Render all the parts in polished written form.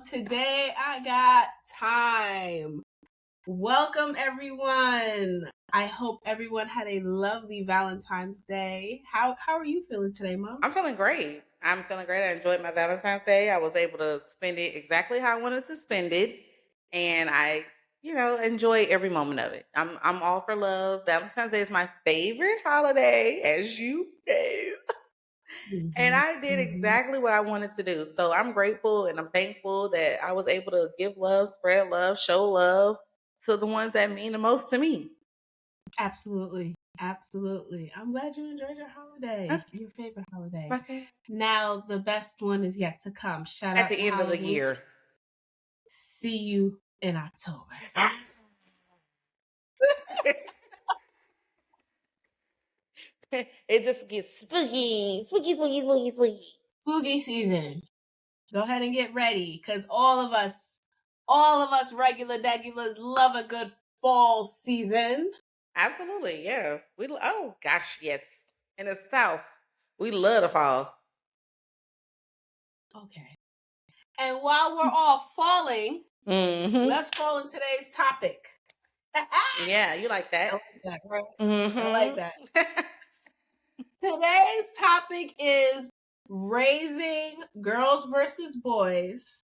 Today I got time. Welcome, everyone. I hope everyone had a lovely Valentine's Day. How are you feeling today, Mom? I'm feeling great. I'm feeling great. I enjoyed my Valentine's Day. I was able to spend it exactly how I wanted to spend it. And I, enjoy every moment of it. I'm all for love. Valentine's Day is my favorite holiday, as you know. And Mm-hmm. I did Mm-hmm. exactly what I wanted to do. So I'm grateful and I'm thankful that I was able to give love, spread love, show love to the ones that mean the most to me. Absolutely. Absolutely. I'm glad you enjoyed your holiday, Okay. your favorite holiday. Okay. Now, the best one is yet to come. Shout At out the to end of the Halloween. year. See you in October. It just gets spooky, spooky, spooky, spooky, spooky. Spooky season. Go ahead and get ready, because all of us regular degulars love a good fall season. Absolutely, yeah. Oh gosh, yes. In the South, we love the fall. Okay. And while we're all falling, Mm-hmm. let's fall in today's topic. I Yeah, you like that? like that, right? I like that. Mm-hmm. Today's topic is raising girls versus boys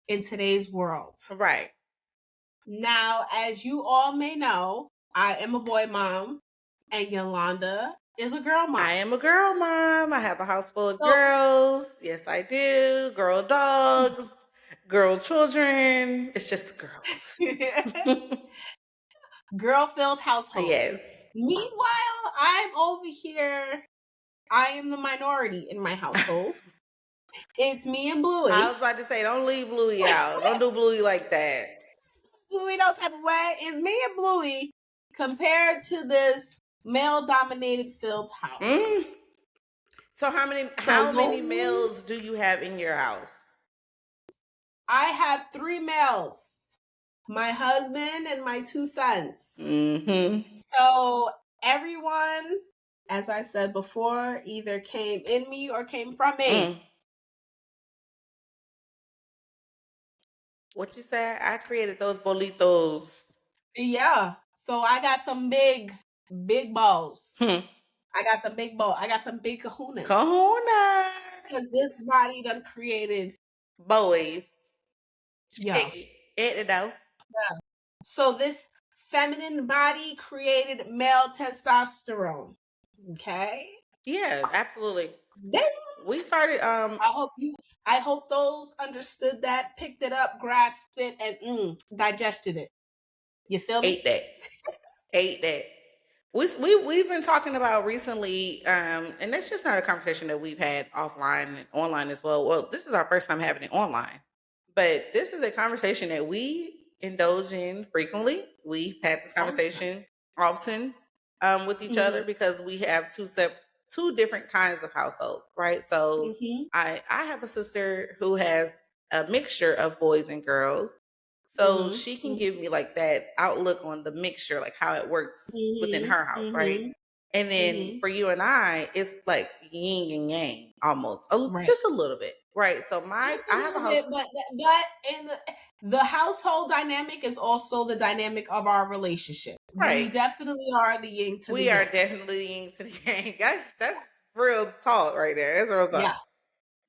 in today's world. Right. Now, as you all may know, I am a boy mom, and Yolanda is a girl mom. I am a girl mom. I have a house full of So, girls. Yes, I do. Girl dogs, girl children. It's just girls. girl-filled household. Yes. Meanwhile, I'm over here. I am the minority in my household. It's me and I Bluey. was about to say, don't leave Bluey out. Don't do Bluey like that. Bluey no type of way. It's me and Bluey compared to this male-dominated filled house. Mm. So So how many males do you have in your house? I have 3 males. My husband and my 2 sons. Mm-hmm. So everyone, as I said before, either came in me or came from me. What you say? I created those bolitos. Yeah. So I got some big balls. Hmm. I got some big balls. I got some big kahunas. Kahuna. Because this body done created. Boys. Yeah. Shake it. It though. Yeah. So this feminine body created male testosterone. Okay. Yeah, absolutely. Ding! We started I hope those understood that, picked it up, grasped it, and digested it. You feel me? ate that. Ate that. We've been talking about recently, and that's just not a conversation that we've had offline and online as well. Well, this is our first time having it online, but this is a conversation that we indulge in frequently. We've had this conversation often with each other because we have two different kinds of households, right? So I have a sister who has a mixture of boys and girls, so she can give me like that outlook on the mixture, like how it works within her house, right? And then for you and I, it's like yin and yang almost, Right. just a little bit, right? So I have a house. Bit, but in the household dynamic is also the dynamic of our relationship. Right. We definitely are the yin to the We yang. are definitely yin to the yang. That's real talk right there. That's real talk. Yeah.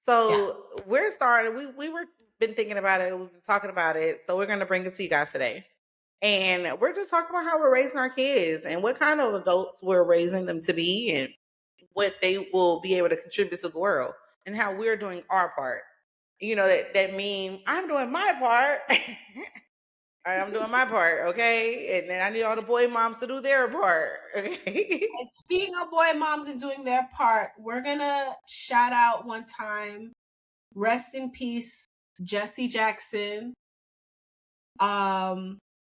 So we're starting. We were been thinking about it. We've been talking about it. So we're going to bring it to you guys today. And we're just talking about how we're raising our kids and what kind of adults we're raising them to be and what they will be able to contribute to the world and how we're doing our part. You know, that mean I'm doing my part. I'm doing my part, okay? And then I need all the boy moms to do their part, okay? And speaking of boy moms and doing their part, we're gonna shout out one time, rest in peace, Jesse Jackson.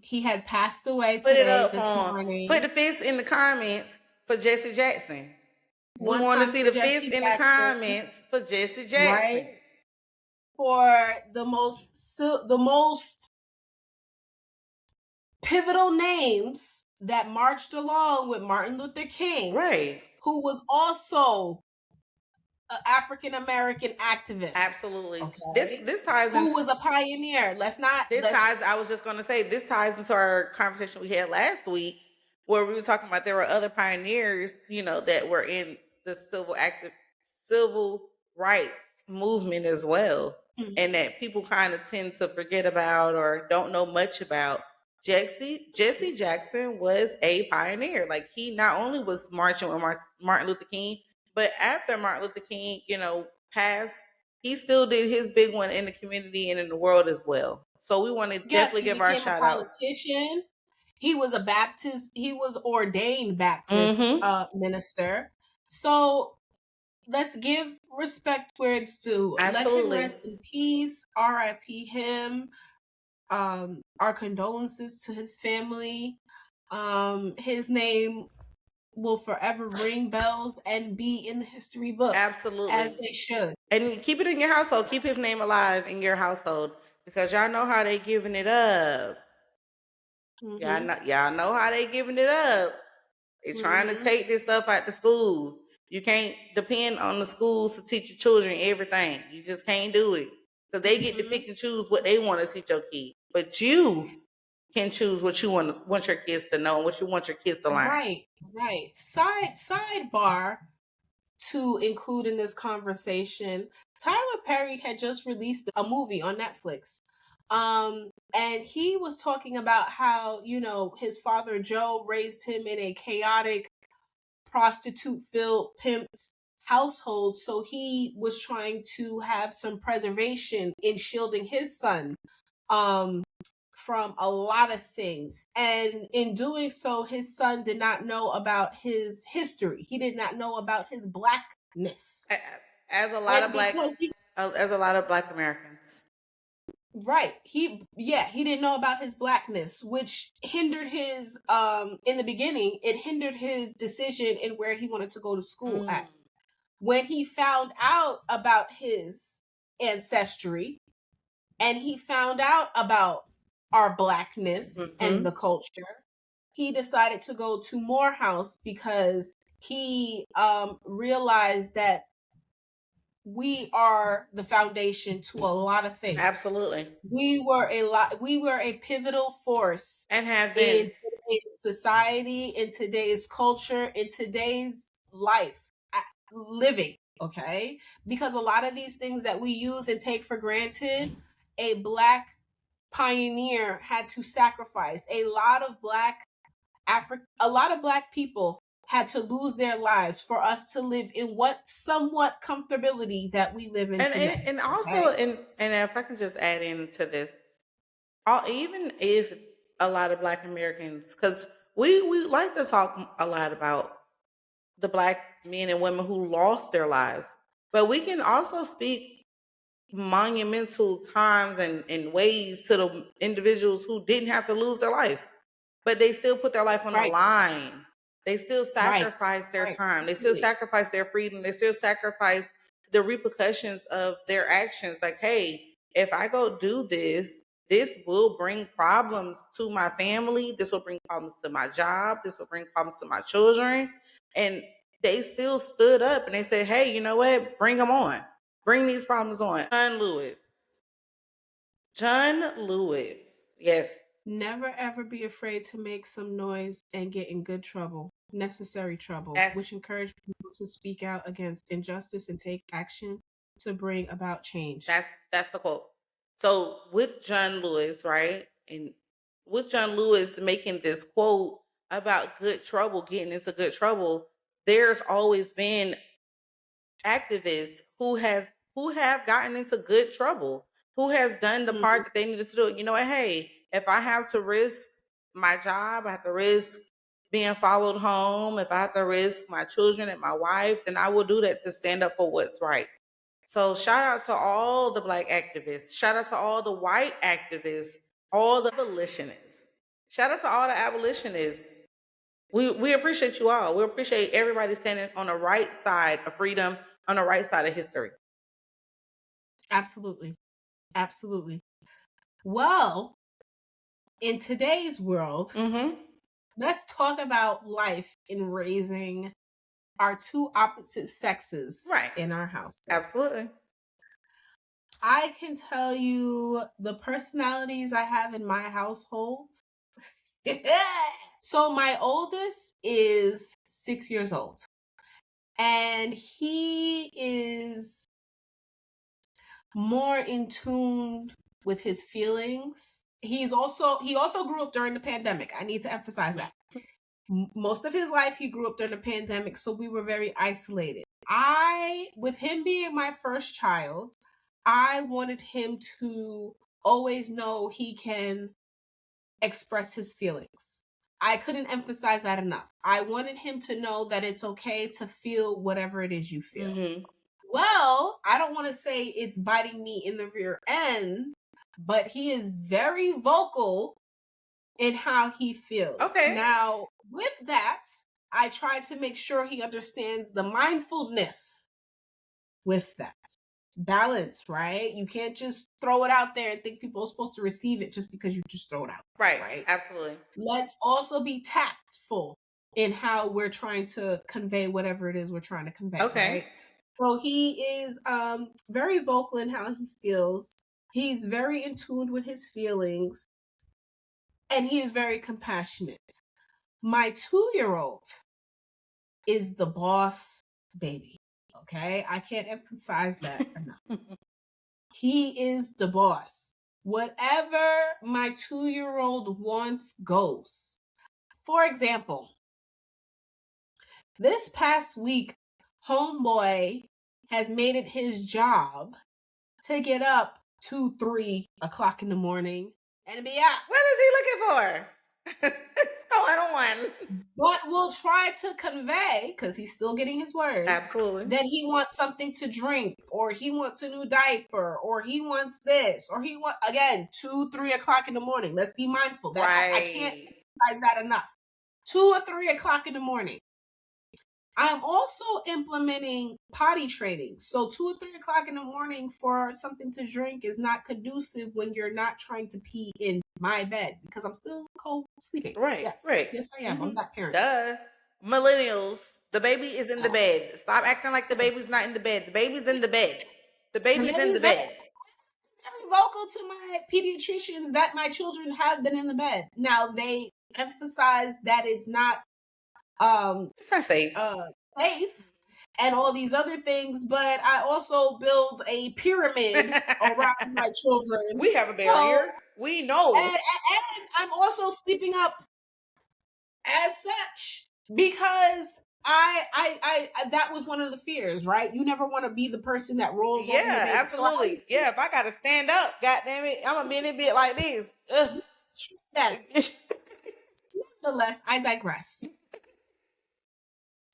He had passed away Put it today, up this for him. morning. Put the fist in the comments for Jesse Jackson. We One want to time see for the fist Jesse in the Jackson, comments for Jesse Jackson. right? For the most pivotal names that marched along with Martin Luther King, Right. who was also African American activist. Absolutely. Okay. This ties Who into was a pioneer. I was just going to say, this ties into our conversation we had last week, where we were talking about there were other pioneers, that were in the civil rights movement as well, and that people kind of tend to forget about or don't know much about. Jesse Jackson was a pioneer. Like, he not only was marching with Martin Luther King, but after Martin Luther King, passed, he still did his big one in the community and in the world as well. So we want to Yes, definitely he give our became a shout outs. politician. He was a Baptist. He was ordained Baptist Mm-hmm. minister. So let's give respect where it's due. Let him Absolutely. rest in peace. R.I.P. him. Our condolences to his family. His name will forever ring bells and be in the history books as Absolutely. they should. And keep it in your household. Keep his name alive in your household, because y'all know how they giving it up. Y'all know how they giving it up. They trying to take this stuff out the schools. You can't depend on the schools to teach your children everything. You just can't do it, because they get to pick and choose what they want to teach your kids. But you can choose what you want your kids to know and what you want your kids to learn. Right. Sidebar to include in this conversation. Tyler Perry had just released a movie on Netflix. And he was talking about how, his father Joe raised him in a chaotic, prostitute-filled, pimped household. So he was trying to have some preservation in shielding his son from a lot of things. And in doing so, his son did not know about his history. He did not know about his blackness. As a lot And of black Americans. Right. He didn't know about his blackness, which hindered his in the beginning, it hindered his decision in where he wanted to go to school at. When he found out about his ancestry and he found out about our blackness and the culture, he decided to go to Morehouse because he realized that we are the foundation to a lot of things. Absolutely. We were a pivotal force and have in been today's society, in today's culture, in today's life, living, okay? Because a lot of these things that we use and take for granted, a black pioneer had to sacrifice. A lot of black people had to lose their lives for us to live in what somewhat comfortability that we live in today. and also, okay? and if I can just add into this, even if a lot of Black Americans, because we like to talk a lot about the Black men and women who lost their lives, but we can also speak monumental times and ways to the individuals who didn't have to lose their life, but they still put their life on the Right. line. They still Right. sacrifice their Right. time. They still Absolutely. sacrifice their freedom. They still sacrifice the repercussions of their actions. Like, hey, if I go do this, this will bring problems to my family. This will bring problems to my job. This will bring problems to my children. And they still stood up and they said, hey, you know what? Bring them on. Bring these problems on. John Lewis. Yes. Never ever be afraid to make some noise and get in good trouble, necessary trouble, That's which encourage people to speak out against injustice and take action to bring about change. that's the quote. So with John Lewis, right? And with John Lewis making this quote about good trouble, getting into good trouble, there's always been activists who have gotten into good trouble, who has done the part that they needed to do. You know what? Hey, if I have to risk my job, I have to risk being followed home, if I have to risk my children and my wife, then I will do that to stand up for what's right. So shout out to all the Black activists. Shout out to all the white activists, all the abolitionists. Shout out to all the abolitionists. We appreciate you all. We appreciate everybody standing on the right side of freedom, on the right side of history. Absolutely. Absolutely. Well, in today's world, let's talk about life in raising are two opposite sexes Right. in our household. Absolutely. I can tell you the personalities I have in my household. So my oldest is 6 years old, and he is more in tune with his feelings. He also grew up during the pandemic. I need to emphasize that. Most of his life he grew up during the pandemic, so we were very isolated. With him being my first child, I wanted him to always know he can express his feelings. I couldn't emphasize that enough. I wanted him to know that it's okay to feel whatever it is you feel. Mm-hmm. Well, I don't want to say it's biting me in the rear end, but he is very vocal in how he feels. Okay. Now, with that, I try to make sure he understands the mindfulness with that. Balance, right? You can't just throw it out there and think people are supposed to receive it just because you just throw it out. Right. Absolutely. Let's also be tactful in how we're trying to convey whatever it is we're trying to convey. Okay. Right? So he is very vocal in how he feels. He's very in tune with his feelings. And he is very compassionate. My 2-year-old is the boss baby. Okay? I can't emphasize that enough. He is the boss. Whatever my 2-year-old wants goes. For example, this past week, homeboy has made it his job to get up 2, 3 o'clock in the morning and be out. What is he looking for? What's going on? But we'll try to convey, because he's still getting his words, Absolutely, that he wants something to drink, or he wants a new diaper, or he wants this, or he wants, again, 2, 3 o'clock in the morning. Let's be mindful. That right. I can't emphasize that enough. 2 or 3 o'clock in the morning. I'm also implementing potty training. So 2 or 3 o'clock in the morning for something to drink is not conducive when you're not trying to pee in my bed, because I'm still co-sleeping. Right. Yes. Right. Yes, I am. I'm that parent. Duh. Millennials. The baby is in the bed. Stop acting like the baby's not in the bed. The baby's in the bed. The baby's in the bed. Very vocal to my pediatricians that my children have been in the bed. Now they emphasize that it's not safe. Safe and all these other things, but I also build a pyramid around my children. We have a barrier. We know. And I'm also sleeping up as such, because I that was one of the fears, right? You never want to be the person that rolls over. Yeah, absolutely. Yeah, if I gotta stand up, goddamn it, I'm a mini bit like this. Nonetheless, I digress.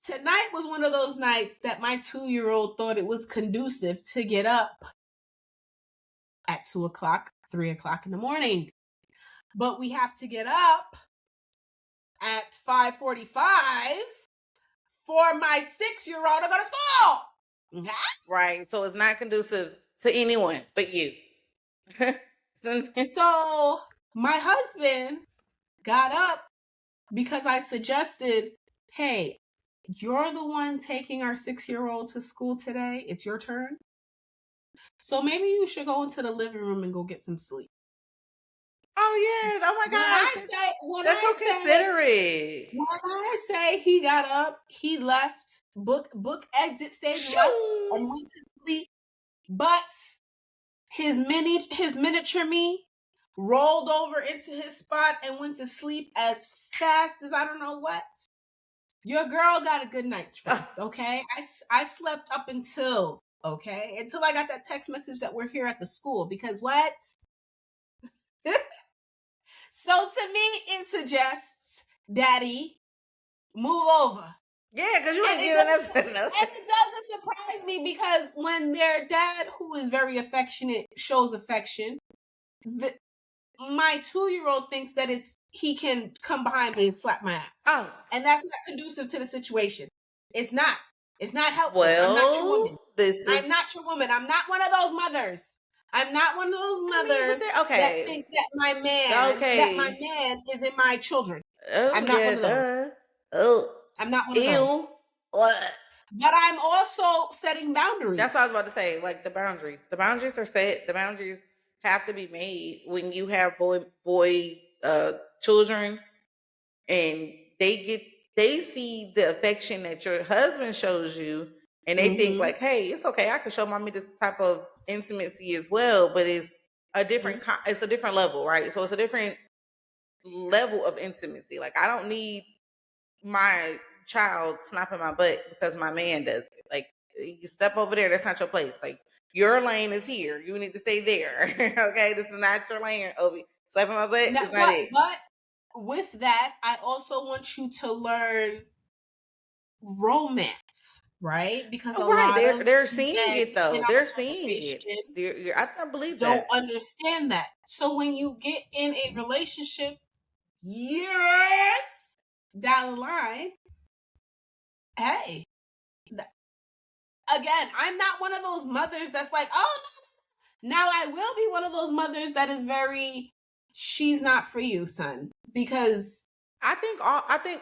Tonight was one of those nights that my 2-year-old thought it was conducive to get up at 2 o'clock, 3 o'clock in the morning. But we have to get up at 5:45 for my 6-year-old to go to school. Okay? Right. So it's not conducive to anyone but you. So my husband got up because I suggested, hey, you're the one taking our 6-year-old to school today. It's your turn. So maybe you should go into the living room and go get some sleep. Oh, yeah. Oh, my gosh. That's so considerate. When I say he got up, he left, book exit stage left and went to sleep. But his miniature me rolled over into his spot and went to sleep as fast as I don't know what. Your girl got a good night's rest, okay? I slept up until I got that text message that we're here at the school, because what? So to me, it suggests, Daddy, move over. Yeah, because you ain't giving us enough. And it doesn't surprise me, because when their dad, who is very affectionate, shows affection, my 2-year-old thinks that he can come behind me and slap my ass. Oh. And that's not conducive to the situation. It's not. It's not helpful. Well, I'm not your woman. I'm not your woman. I'm not one of those mothers. I'm not one of those mothers that think that my man is in my children. I'm not one of those. Oh. I'm not one of those. What? But I'm also setting That's what I was boundaries. about to say. Like the boundaries. The boundaries are set. The boundaries have to be made when you have children, and they see the affection that your husband shows you, and they think Mm-hmm. like, hey, it's okay, I can show mommy this type of intimacy as well, but it's Mm-hmm. it's a different level, right? So it's a different level of intimacy. Like I don't need my child slapping my butt because my man does it. Like you step over there, that's not your place. Like your lane is here. You need to stay there. Okay, this is not your lane. Obi, slapping my butt Now, is not it. but with that, I also want you to learn romance, right? Because a Right, lot of they're seeing men it in though. They're our seeing it. generation I believe don't that. understand that. So when you get in a relationship years down the line, hey, again, I'm not one of those mothers that's like, oh, no. Now I will be one of those mothers that is very, she's not for you, son, because I think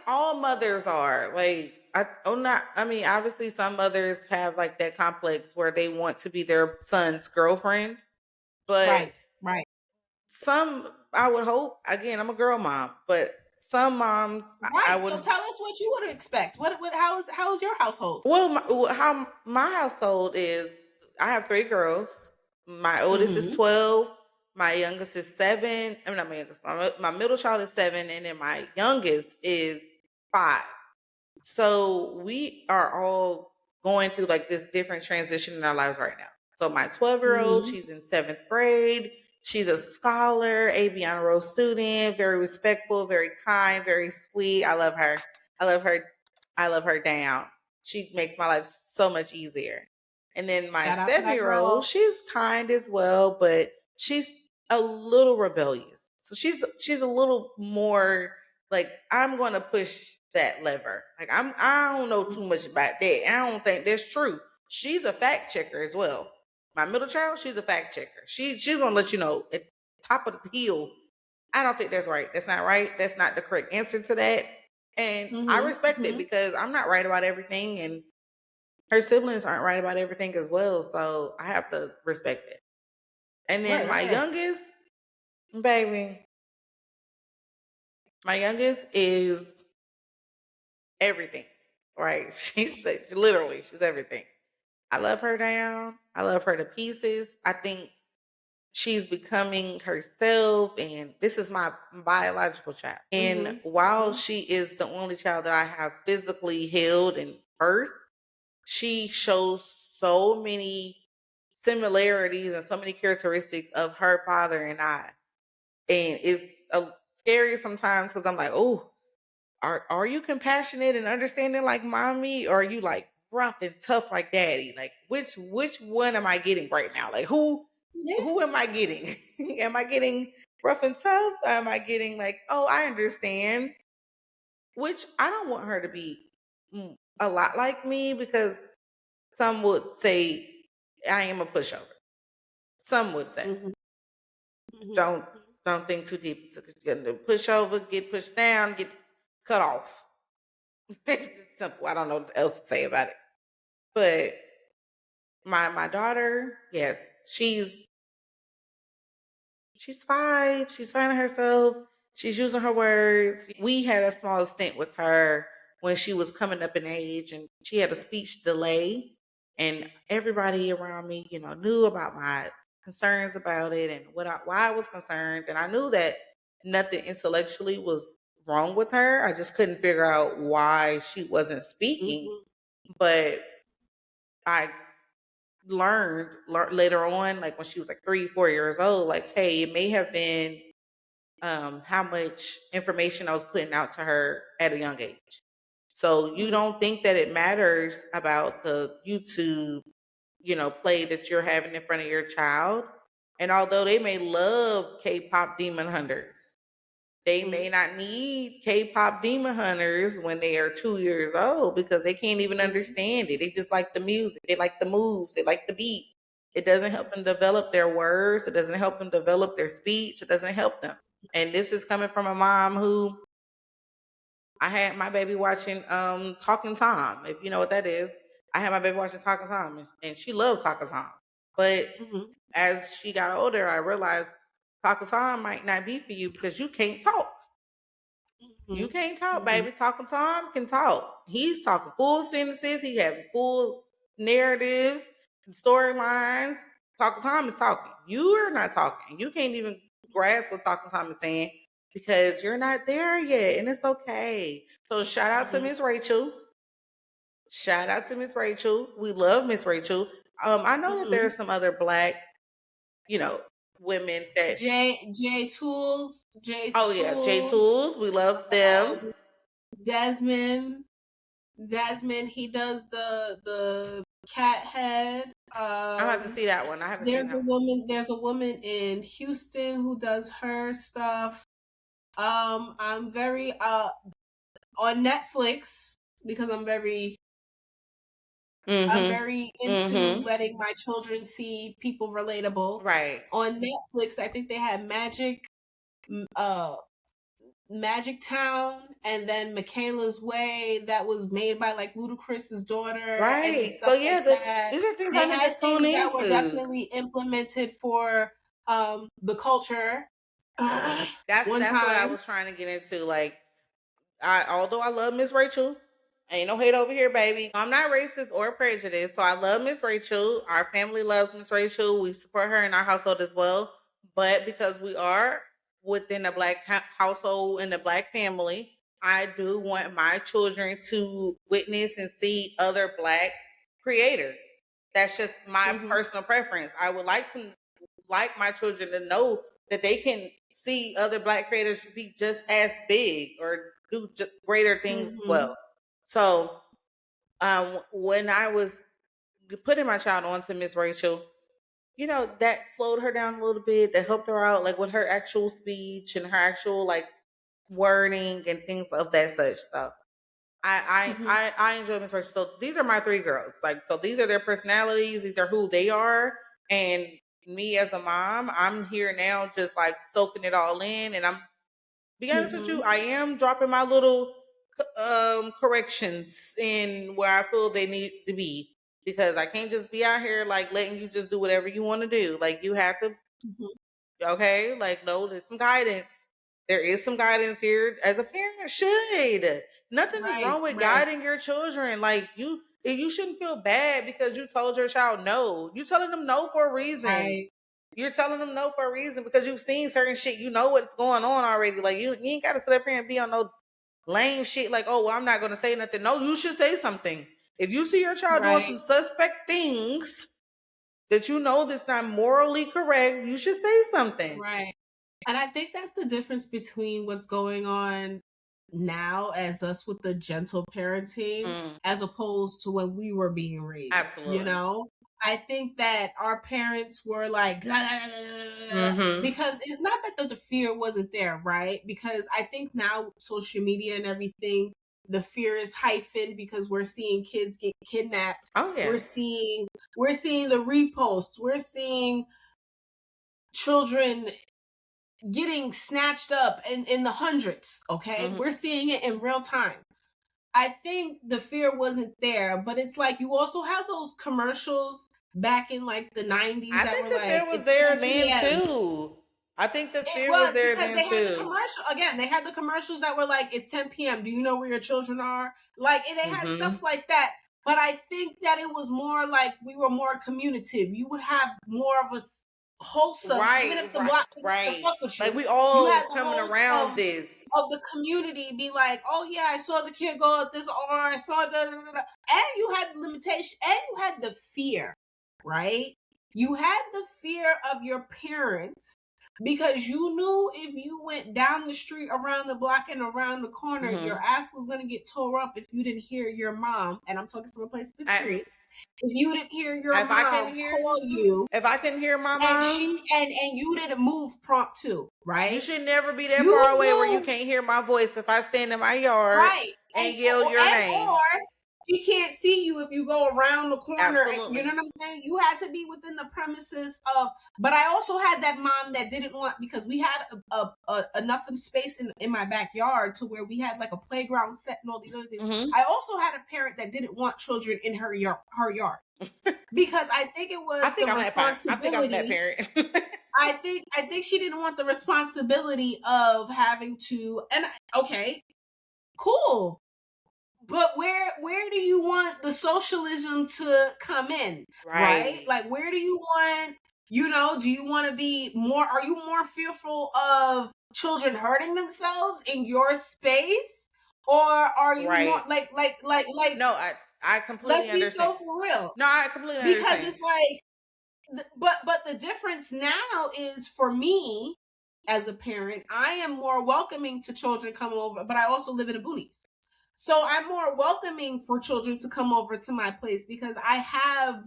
all mothers are like I mean obviously some mothers have like that complex where they want to be their son's girlfriend, but right, right, some I would hope, again, I'm a girl mom, but some moms I right. So would, tell us what you would expect. What how is your household? how my household is. I have three girls. My oldest is Mm-hmm. 12. My youngest is 7. I'm not my youngest. My middle child is 7, and then my youngest is 5. So we are all going through like this different transition in our lives right now. So my 12-year-old, Mm-hmm. she's in 7th grade. She's a scholar, AB honor roll student, very respectful, very kind, very sweet. I love her. I love her. I love her down. She makes my life so much easier. And then my Shout out to that 7-year-old, girl. she's kind as well, but she's a little rebellious. So she's a little more like, I'm going to push that lever. Like I don't know too much Mm-hmm. about that. I don't think that's true. She's a fact checker as well. My middle child, she's a fact checker. She's gonna let you know at the top of the hill. I don't think that's right. That's not right. That's not the correct answer to that. And I Mm-hmm. respect it Mm-hmm. because I'm not right about everything, and her siblings aren't right about everything as well. So I have to respect it. And then Right, my right, right. youngest, baby, my youngest is everything. Right? She's everything. I love her down. I love her to pieces. I think she's becoming herself, and this is my biological child. And Mm-hmm. while Mm-hmm. she is the only child that I have physically held and birthed, she shows so many similarities and so many characteristics of her father and I. And it's scary sometimes because I'm like, oh, are you compassionate and understanding like mommy, or are you like rough and tough like daddy? Like which one am I getting right now? Like who am I getting? Am I getting rough and tough? Am I getting like, oh, I understand? Which I don't want her to be a lot like me, because some would say I am a pushover. Some would say, Mm-hmm. Mm-hmm. don't don't think too deep. Get the pushover, get pushed down, get cut off. It's simple. I don't know what else to say about it. But my daughter, yes, she's 5. She's finding herself. She's using her words. We had a small stint with her when she was coming up in age, and she had a speech delay. And everybody around me, knew about my concerns about it and why I was concerned. And I knew that nothing intellectually was wrong with her. I just couldn't figure out why she wasn't speaking. Mm-hmm. But I later on, like when she was like 3, 4 years old, like, hey, it may have been how much information I was putting out to her at a young age. So you Mm-hmm. don't think that it matters about the YouTube, play that you're having in front of your child. And although they may love K-pop demon hunters, they may not need K-pop demon hunters when they are 2 years old, because they can't even Mm-hmm. understand it. They just like the music, they like the moves, they like the beat. It doesn't help them develop their words. It doesn't help them develop their speech. It doesn't help them. And this is coming from a mom who I had my baby watching Talking Tom, if you know what that is. I had my baby watching Talking Tom, and she loved Talking Tom. But Mhm. as she got older, I realized Talking Tom might not be for you because you can't talk. You Mhm. can't talk, Mhm. baby. Talking Tom can talk. He's talking full sentences. He having full narratives, storylines. Talking Tom is talking. You are not talking. You can't even grasp what Talking Tom is saying because you're not there yet, and it's okay. So shout out to Mhm. Miss Rachel. Shout out to Miss Rachel. We love Miss Rachel. I know that there are Mhm. some other black, you know, women that. J Oh yeah, J Tools, Tools. We love them. Desmond. Desmond, he does the cat head. I have to see that one. I haven't seen that one. There's a woman in Houston who does her stuff. I'm very on Netflix because I'm Mhm. very into Mhm. letting my children see people relatable. Right. On Netflix, I think they had m- uh Magic Town, and then Michaela's Way, that was made by like Ludacris's daughter and Right. So stuff like yeah, that. these are things They I need had to tune things that were into. definitely implemented for the culture one That's what I time. was trying to get into. Like, although I love Miss Rachel, ain't no hate over here, baby. I'm not racist or prejudiced, so I love Miss Rachel. Our family loves Miss Rachel. We support her in our household as well. But because we are within a black household and a black family, I do want my children to witness and see other black creators. That's just my Hmm. personal preference. I would like my children to know that they can see other black creators be just as big or do just greater things as Hmm. well. So when I was putting my child on to Miss Rachel, that slowed her down a little bit. That helped her out, like with her actual speech and her actual like wording and things of that such. So Hmm. I enjoy Miss Rachel. So these are my three girls. Like, so these are their personalities. These are who they are. And me as a mom, I'm here now, just like soaking it all in. And I'm be honest with you, Hmm. I am dropping my little corrections in where I feel they need to be because I can't just be out here like letting you just do whatever you want to do. Like you have to, Hmm. okay, like no, there's some guidance. There is some guidance here as a parent should. Nothing is Right, wrong with right, guiding your children. Like you shouldn't feel bad because you told your child no. You telling them no for a reason. right, You're telling them no for a reason because you've seen certain shit. You know what's going on already. Like you ain't gotta sit up here and be on no lame shit like, oh well, I'm not gonna say nothing. No, you should say something. If you see your child doing right, some suspect things that you know that's not morally correct, you should say something. right. And I think that's the difference between what's going on now as us with the gentle parenting Mm, as opposed to when we were being raised, you absolutely. know? I think that our parents were like "La, la, la, la, la, la," Mm-hmm. because it's not that the fear wasn't there, right? Because I think now with social media and everything, the fear is heightened because we're seeing kids get kidnapped. Oh yeah. We're seeing the reposts. We're seeing children getting snatched up in the hundreds, okay? Hmm. We're seeing it in real time. I think the fear wasn't there, but it's like you also have those commercials back in like the 90s I that think were the like, fear was it's there 10 then p.m. too. I think the It fear was was there because then they had the too. commercial again. They had the commercials that were like, "It's 10 p.m. Do you know where your children are?" Like they had Mm-hmm. stuff like that. But I think that it was more like we were more communicative. You would have more of a wholesome, even Right, if the right, block didn't right. fuck with Like you. we You all had the coming around wholesome this. of the community be like, "Oh yeah, I saw the kid go at this, or I saw the," and you had the limitation, and you had the fear, right? You had the fear of your parents because you knew if you went down the street, around the block, and around the corner, Hmm. your ass was gonna get tore up if you didn't hear your mom. And I'm talking from a place of experience. If you didn't hear your If I can mom hear call you, you, if I can hear my and mom, you didn't move prompt too, you right? should never be that You far away where you knew, can't hear my voice if I stand in my yard right? and yell your Or name. She can't see you if you go around the corner. You know Absolutely. what I'm saying? You had to be within the premises of. But I also had that mom that didn't want, because we had enough of space in my backyard to where we had like a playground set and all these other things. Hmm. I also had a parent that didn't want children in her yard because I think it I was think the I'm that parent. I think I'm that responsibility. parent. I think she didn't want the responsibility of having to. And okay, cool, but where do you want the socialism to come in, right? Right. Like, where do you want, do you want to be more, are you more fearful of children hurting themselves in your space, or are you more Right. like No, I let's completely be understand. so for real, No, I completely because understand. it's like, but the difference now is, for me as a parent, I am more welcoming to children coming over, but I also live in the boonies. So I'm more welcoming for children to come over to my place because I have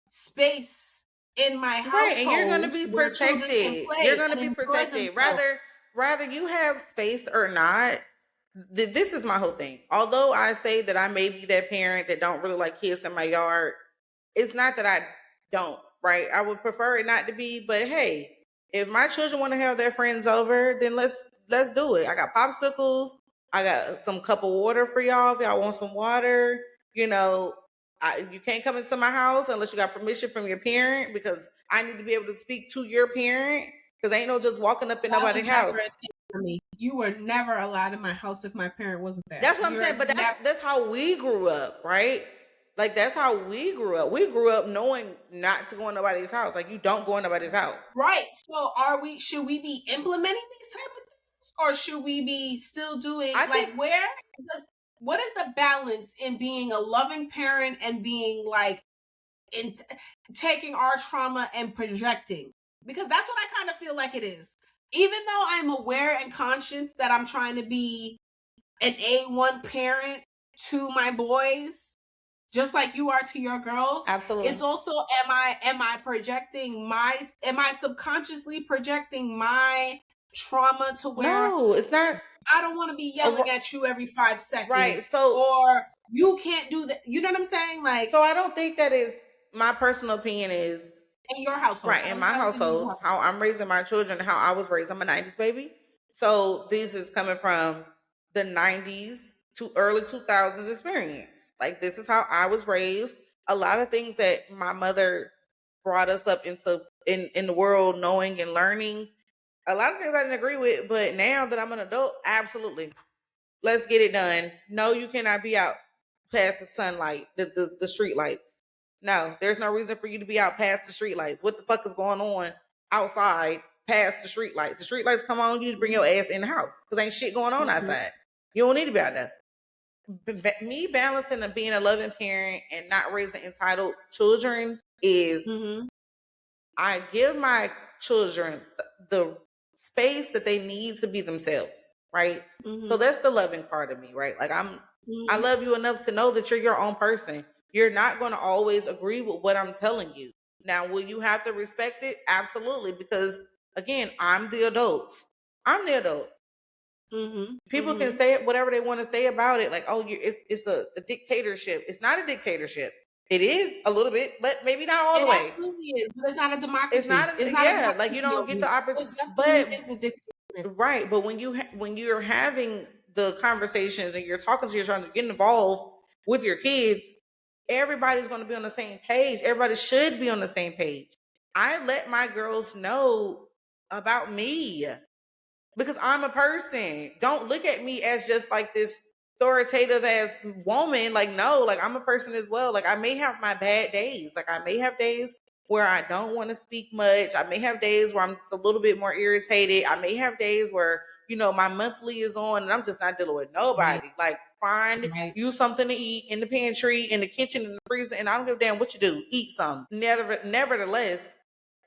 space in my Right, and you're going to household be where children can protected. You're play going to and be enjoy protected. themselves. Rather you have space or not. This is my whole thing. Although I say that I may be that parent that don't really like kids in my yard, it's not that I don't, right? I would prefer it not to be, but hey, if my children want to have their friends over, then let's do it. I got popsicles. I got some cup of water for y'all if y'all want some water. You know, you can't come into my house unless you got permission from your parent, because I need to be able to speak to your parent, because ain't no just walking up in That was nobody's never house. a thing for me. You were never allowed in my house if my parent wasn't there. That's what I'm saying. You're But never that's how we grew up, right? Like that's how we grew up. We grew up knowing not to go in nobody's house. Like you don't go in nobody's house. right. So should we be implementing these type of things, or should we be still doing, I like, think what is the balance in being a loving parent and being like, in taking our trauma and projecting, because that's what I kind of feel like it is. Even though I'm aware and conscious that I'm trying to be an A1 parent to my boys, just like you are to your girls, absolutely. it's also, am I projecting my, am I subconsciously projecting my trauma to where No, it's not I don't want to be yelling at you every 5 right. seconds, So or you can't do that. You know what I'm saying? Like, I don't think that is my personal opinion is in your household. right in I'm my obviously in your household, household. how I'm raising my children, how I was raised. I'm a 90s baby. So this is coming from the 90s to early 2000s experience. Like this is how I was raised. A lot of things that my mother brought us up into in the world knowing and learning. A lot of things I didn't agree with, but now that I'm an adult, absolutely. Let's get it done. No, you cannot be out past the sunlight, the street lights. No, there's no reason for you to be out past the street lights. What the fuck is going on outside past the street lights? The street lights come on, you need to bring your ass in the house because ain't shit going on Mm-hmm. outside. You don't need to be out there. Me balancing and being a loving parent and not raising entitled children is Mm-hmm. I give my children the space that they need to be themselves, right? So Mm-hmm. that's the loving part of me, right? Like I Mm-hmm. love you enough to know that you're your own person. You're not going to always agree with what I'm telling you. Now, will you have to respect it? Absolutely, because again, I'm the adult. I'm the adult. Mm-hmm. People can Mm-hmm. say it whatever they want to say about it, like, oh, it's a dictatorship. It's not a dictatorship. It is a little bit, but maybe not all It the way. absolutely is, but it's not a It's democracy. not It's a, not a yeah, like you democracy don't over get the here. opportunity, It definitely but is a dictatorship. right, but when you're having the conversations and you're talking to, you're trying to get involved with your kids, everybody's going to be on the same page. Everybody should be on the same page. I let my girls know about me because I'm a person. Don't look at me as just like this authoritative as woman. Like, no, like I'm a person as well. Like I may have my bad days. Like I may have days where I don't want to speak much. I may have days where I'm just a little bit more irritated. I may have days where, my monthly is on and I'm just not dealing with Right. nobody. Like find Right. you something to eat in the pantry, in the kitchen, in the freezer, and I don't give a damn what you do. Eat some. Nevertheless,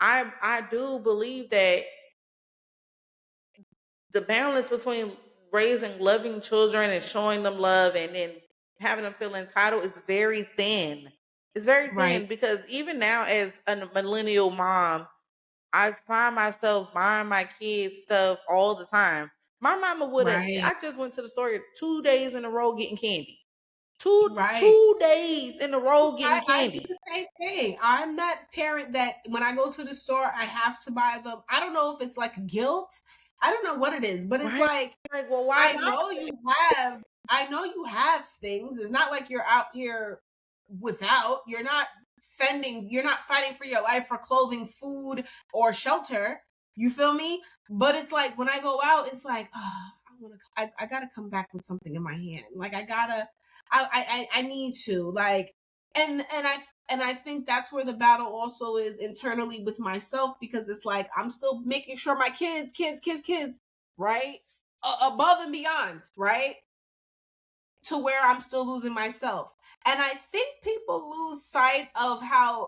I do believe that the balance between raising loving children and showing them love and then having them feel entitled is very thin. It's very Right. thin because even now, as a millennial mom, I find myself buying my kids stuff all the time. My mama would have, Right. I just went to the store 2 days in a row getting candy. Right. 2 days in a row getting I do candy. the same thing. I'm that parent that when I go to the store, I have to buy them. I don't know if it's like guilt. I don't know what it is, but it's Right? like Like, well, why I not? know you have I know you have things. It's not like you're out here without. You're not fighting for your life for clothing, food, or shelter. You feel me? But it's like when I go out, it's like, oh, I gotta come back with something in my hand. Like I need to. Like and I think that's where the battle also is internally with myself because it's like I'm still making sure my kids, right? Above and beyond, right? To where I'm still losing myself. And I think people lose sight of how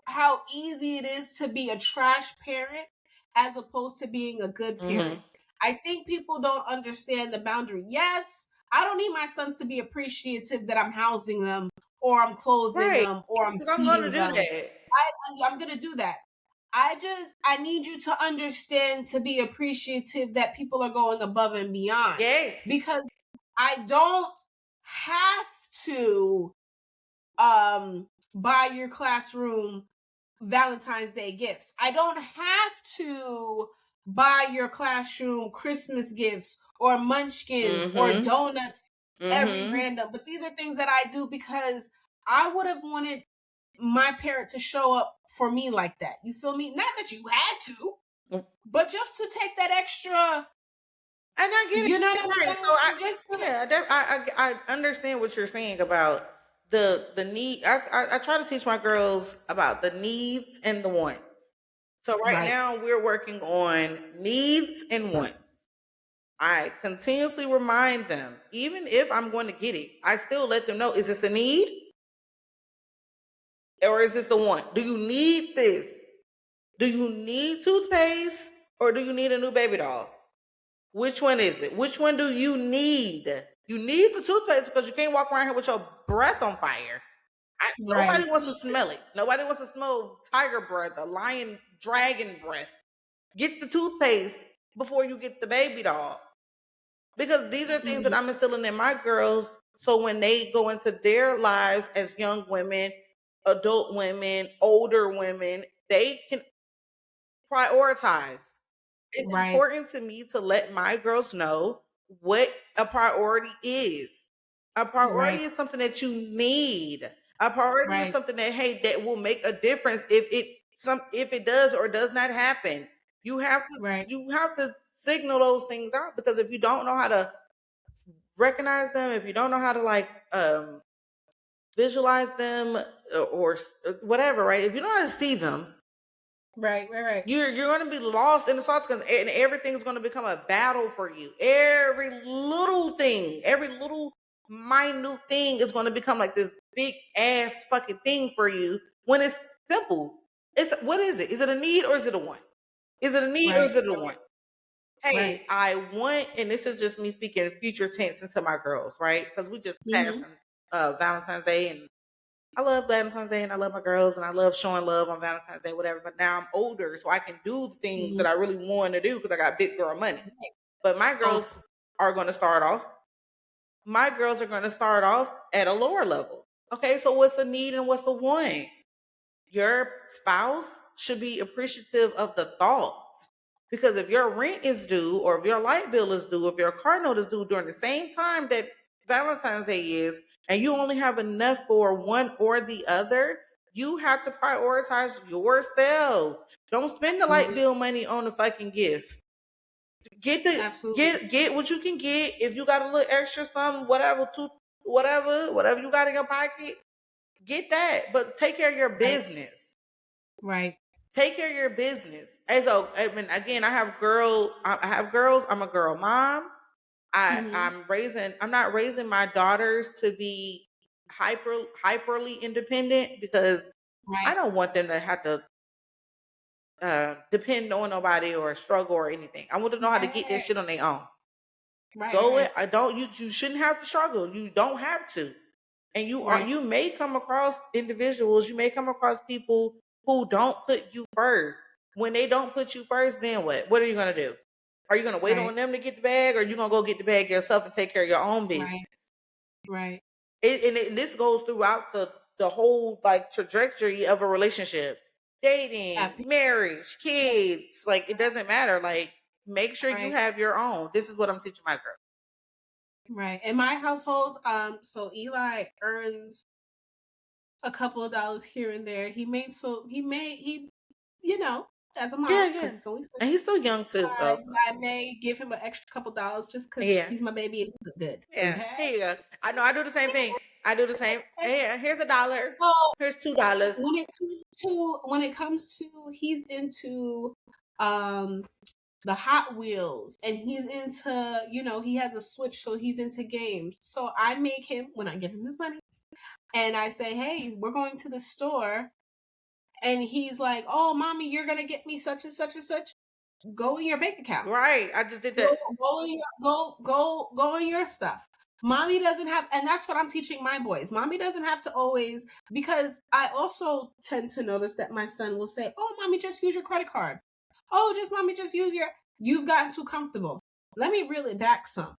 easy it is to be a trash parent as opposed to being a good parent. Mhm. I think people don't understand the boundary. Yes, I don't need my sons to be appreciative that I'm housing them or I'm clothing Right. them or I'm Because I'm going to feeding do them. that. I'm going to do that. I need you to understand to be appreciative that people are going above and beyond Yes. because I don't have to buy your classroom Valentine's Day gifts. I don't have to buy your classroom Christmas gifts or munchkins or Mhm. donuts every Mhm. random. But these are things that I do because I would have wanted my parent to show up for me like that. You feel me? Not that you had to, but just to take that extra, And I get it. you know what I'm Right. So saying? Just to, I understand what you're saying about the need. I try to teach my girls about the needs and the wants. So right right, now we're working on needs and wants. I continuously remind them, even if I'm going to get it, I still let them know: is this a need or is this a want? Do you need this? Do you need toothpaste or do you need a new baby doll? Which one is it? Which one do you need? You need the toothpaste because you can't walk around here with your breath on fire. Nobody right, wants to smell it. Nobody wants to smell tiger breath, a lion, dragon breath. Get the toothpaste before you get the baby doll. Because these are things that mhm, I'm instilling in my girls. So when they go into their lives as young women, adult women, older women, they can prioritize. It's right, important to me to let my girls know what a priority is. A priority right, is something that you need. A priority is right, something that that will make a difference if it does or does not happen. right, You have to signal those things out because if you don't know how to recognize them, if you don't know how to visualize them whatever, right? If you don't know how to see them, right. you're going to be lost in the sauce and everything's going to become a battle for you. Every little thing, every little minute thing is going to become like this big ass fucking thing for you when it's simple. It's what is it? Is it a need or is it a want? Is it a need or Right, is it a want? right. Hey, I want, and this is just me speaking future tense into my girls, right? Because we just passed Mhm. Valentine's Day, and I love Valentine's Day and I love my girls and I love showing love on Valentine's Day, whatever. But now I'm older, so I can do the things that Mhm. I really want to do because I got big girl money. But Oh, are going to start off, my girls are going to start off at a lower level. Okay, so what's a need and what's a want? Your spouse should be appreciative of the thoughts. Because if your rent is due, or if your light bill is due, if your car note is due during the same time that Valentine's Day is, and you only have enough for one or the other, you have to prioritize yourself. Don't spend the light absolutely, bill money on the fucking gift. absolutely. Get what you can get. If you got a little extra something, whatever you got in your pocket, get that. But take care of your Right, business. right. Take care of your business. And so, I mean, again, I have girls. I'm a girl mom. Mhm. I'm not raising my daughters to be hyperly independent because I Right, don't want them to have to depend on nobody or struggle or anything. I want them to know how to get this right, shit on their own. Go it. right, I don't. You shouldn't have to struggle. You don't have to. And right, you may come across individuals. You may come across people who don't put you first. When they don't put you first, then what? What are you gonna do? Are you gonna wait right, on them to get the bag, or are you gonna go get the bag yourself and take care of your own right, business? right. And this goes throughout the whole like trajectory of a relationship, dating, Happy. marriage, kids. Like it doesn't matter. Like make sure you Right. have your own. This is what I'm teaching my girl. Right. In my household, so Eli earns a couple of dollars here and there. He you know, as a Yeah, mom, because yeah. he's only 6, And he's still young too, I though. I may give him an extra couple dollars just because Yeah. he's my baby and he look good. Yeah. Okay. Here you go. I know I do the same thing. I do the same. Here, here's $1. So Here's $2. when it comes to he's into um the Hot Wheels and he's into, he has a Switch, so he's into games. So I make him, when I give him this money, and I say, hey, we're going to the store, and he's like, oh, mommy, you're gonna get me such and such and such. Go in your bank account. Right. I just did Go that. go in your stuff. Mommy doesn't have, and that's what I'm teaching my boys. Mommy doesn't have to always, because I also tend to notice that my son will say, oh, mommy, just use your credit card. Oh, mommy, just use you've gotten too comfortable. Let me reel it back some.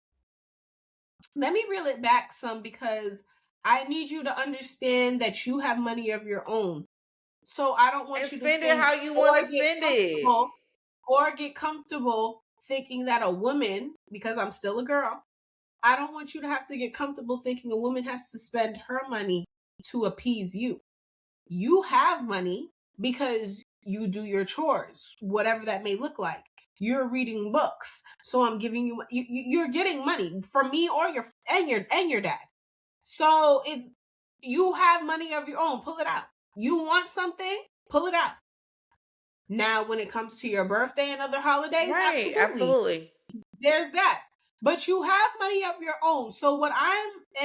Because I need you to understand that you have money of your own. So I don't want And you to spend it think how you want to spend it. or get comfortable thinking that a woman, because I'm still a girl, I don't want you to have to get comfortable thinking a woman has to spend her money to appease you. You have money because you do your chores, whatever that may look like. You're reading books, so I'm giving you're getting money from me or your dad. So you have money of your own. Pull it out. You want something? Pull it out. Now, when it comes to your birthday and other holidays, Right. absolutely. There's that. But you have money of your own. So what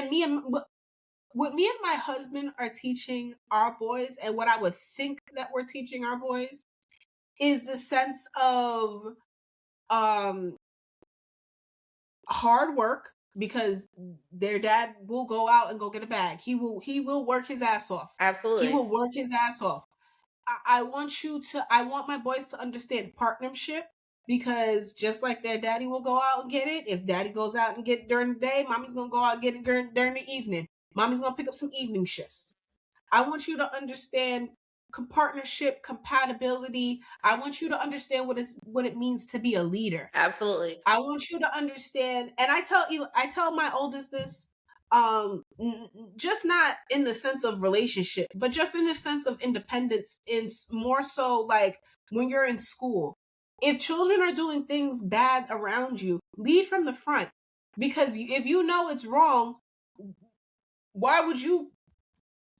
me and my husband are teaching our boys, and what I would think that we're teaching our boys, is the sense of hard work, because their dad will go out and go get a bag. He will work his ass off. Absolutely. He will work his ass off. I want my boys to understand partnership, because just like their daddy will go out and get it, if daddy goes out and get it during the day, mommy's going to go out and get it during the evening. Mommy's going to pick up some evening shifts. I want you to understand partnership, compatibility. I want you to understand what it means to be a leader. Absolutely. I want you to understand, and I tell my oldest this, just not in the sense of relationship, but just in the sense of independence, in more so like when you're in school. If children are doing things bad around you, lead from the front, because if you know it's wrong, why would you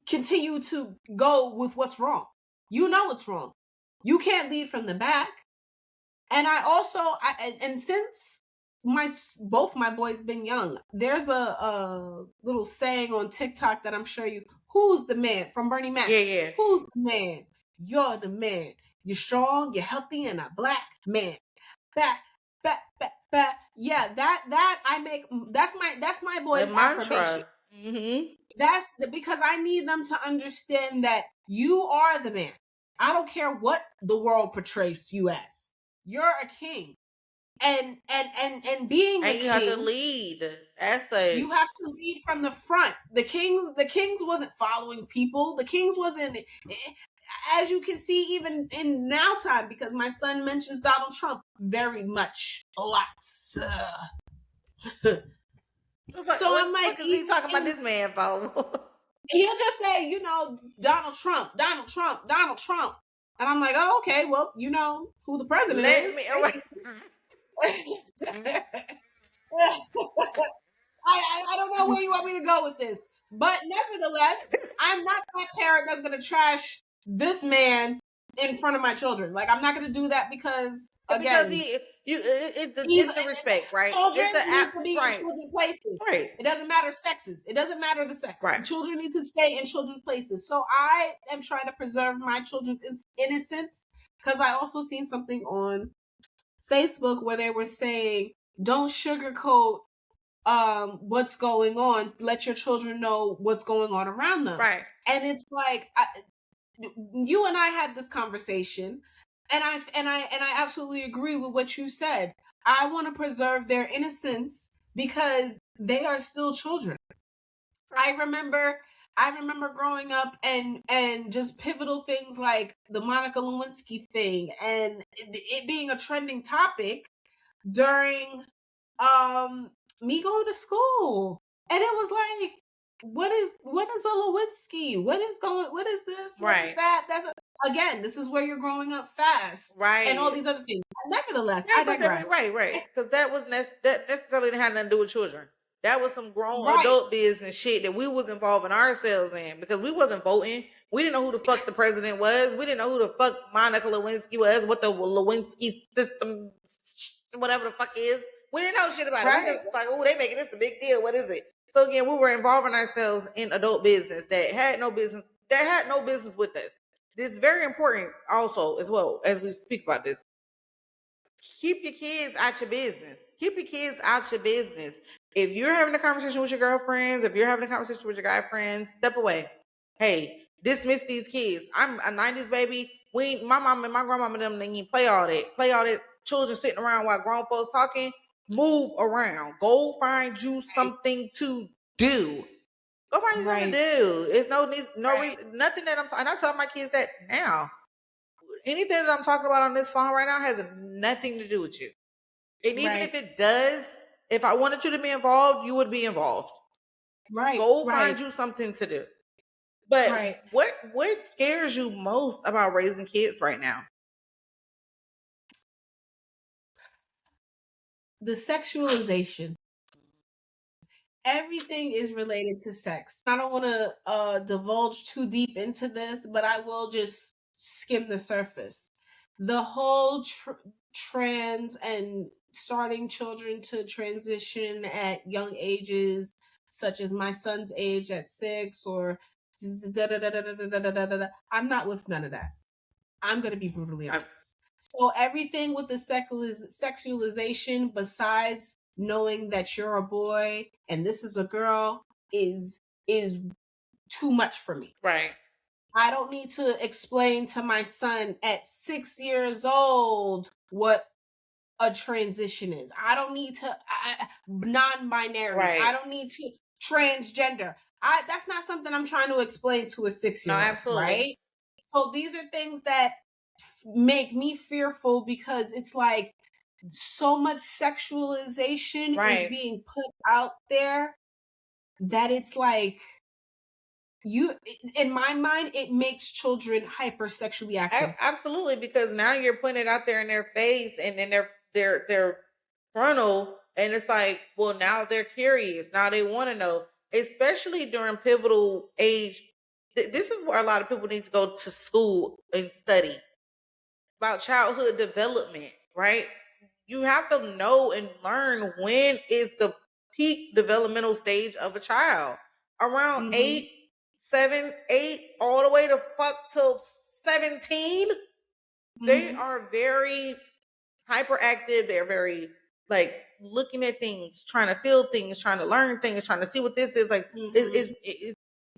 continue to go with what's wrong? You know it's wrong. You can't lead from the back. And and since both my boys been young, there's a little saying on TikTok that I'm sure who's the man, from Bernie Mac? Yeah. Who's the man? You're the man. You're strong, you're healthy, and a black man. Back. Yeah, that I make. That's my boys' affirmation. Mm-hmm. That's because I need them to understand that you are the man. I don't care what the world portrays you as. You're a king. And being a king, you have to lead as such. You have to lead from the front. The kings wasn't following people. The kings wasn't, as you can see even in now time, because my son mentions Donald Trump very much a lot. So I'm like, what is he talking about this man for? He'll just say, Donald Trump. And I'm like, oh, okay, well, you know who the president is. I don't know where you want me to go with this. But nevertheless, I'm not that parent that's going to trash this man in front of my children. Like, I'm not going to do that because, again, it's the respect, right? Children It's need to be in children's places. Right. It doesn't matter sexes. It doesn't matter the sex. Right. Children need to stay in children's places. So I am trying to preserve my children's innocence, because I also seen something on Facebook where they were saying, don't sugarcoat what's going on. Let your children know what's going on around them. Right. And it's like, you and I had this conversation, and I absolutely agree with what you said. I want to preserve their innocence because they are still children. I remember growing up and just pivotal things like the Monica Lewinsky thing and it being a trending topic during um me going to school. And it was like, what is a Lewinsky? What is this? What is Right. that? Again, this is where you're growing up fast and all Right. these other things. Nevertheless, Yeah, I but that, digress. right. Because that necessarily didn't have nothing to do with children. That was some grown Right, adult business shit that we was involving ourselves in because we wasn't voting. We didn't know who the fuck the president was. We didn't know who the fuck Monica Lewinsky was, what the Lewinsky system, whatever the fuck is. We didn't know shit about it. We right, just was like, oh, they making this a big deal. What is it? So again, we were involving ourselves in adult business that had no business with us. This is very important also as well as we speak about this. Keep your kids out your business. Keep your kids out your business. If you're having a conversation with your girlfriends, if you're having a conversation with your guy friends, step away. Hey, dismiss these kids. I'm a 90s baby. My mom and my grandmama and them, they didn't play all that. Play all that children sitting around while grown folks talking. Move around. Go find you something to do. Go find you something to right, do. It's no right, reason, nothing that and I tell my kids that now. Anything that I'm talking about on this song right now has nothing to do with you. And even if right, it does, if I wanted you to be involved, you would be involved. right, Go find right, you something to do. But right. what scares you most about raising kids right now? The sexualization. Everything is related to sex. I don't want to divulge too deep into this, but I will just skim the surface. The whole trans and starting children to transition at young ages, such as my son's age at 6, or I'm not with none of that. I'm going to be brutally I, honest. So everything with the sexualization, besides knowing that you're a boy and this is a girl, is too much for me. right, I don't need to explain to my son at 6 years old what a transition is. I don't need to non-binary. I right. don't need to transgender. That's not something I'm trying to explain to a six No, year old, absolutely. right? So these are things that make me fearful because it's like so much sexualization is Right. being put out there that it's like you in my mind it makes children hypersexually active. Absolutely, because now you're putting it out there in their face and in their frontal, and it's like, well, now they're curious. Now they want to know, especially during pivotal age. This is where a lot of people need to go to school and study about childhood development, right? You have to know and learn when is the peak developmental stage of a child. Around Mm-hmm. 8, 7, 8, all the way to fuck till 17. They Mm-hmm. are very hyperactive. They're very like looking at things, trying to feel things, trying to learn things, trying to see what this is. Like Mm-hmm.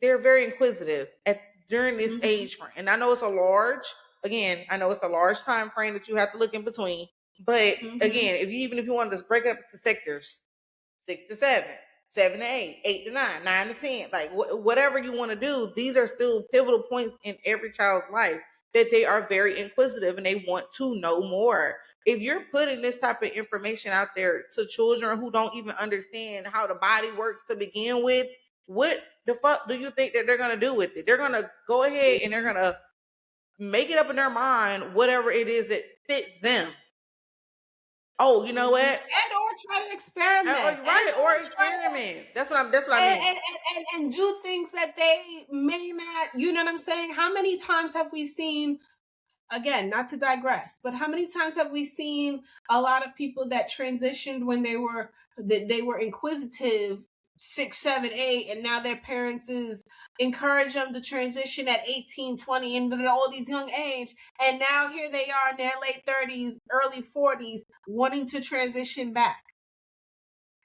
they're very inquisitive at during this Mm-hmm. age frame. And I know it's a large, again, I know it's a large time frame that you have to look in between. But Mm-hmm. again, if you want to just break it up into sectors, 6 to 7, 7 to 8, 8 to 9, 9 to 10, like whatever you want to do, these are still pivotal points in every child's life that they are very inquisitive and they want to know more. If you're putting this type of information out there to children who don't even understand how the body works to begin with, what the fuck do you think that they're gonna do with it? They're gonna go ahead and they're Mm-hmm. gonna make it up in their mind whatever it is that fits them. Oh, you know Mm-hmm. what? And or try to experiment Right, or try experiment. That's what I and, mean. and, and do things that they may not, you know what I'm saying? How many times have we seen, again, not to digress, but how many times have we seen a lot of people that transitioned when they were inquisitive 6, 7, 8, and now their parents is encourage them to transition at 18, 20, and all these young age, and now here they are in their late 30s, early 40s, wanting to transition back.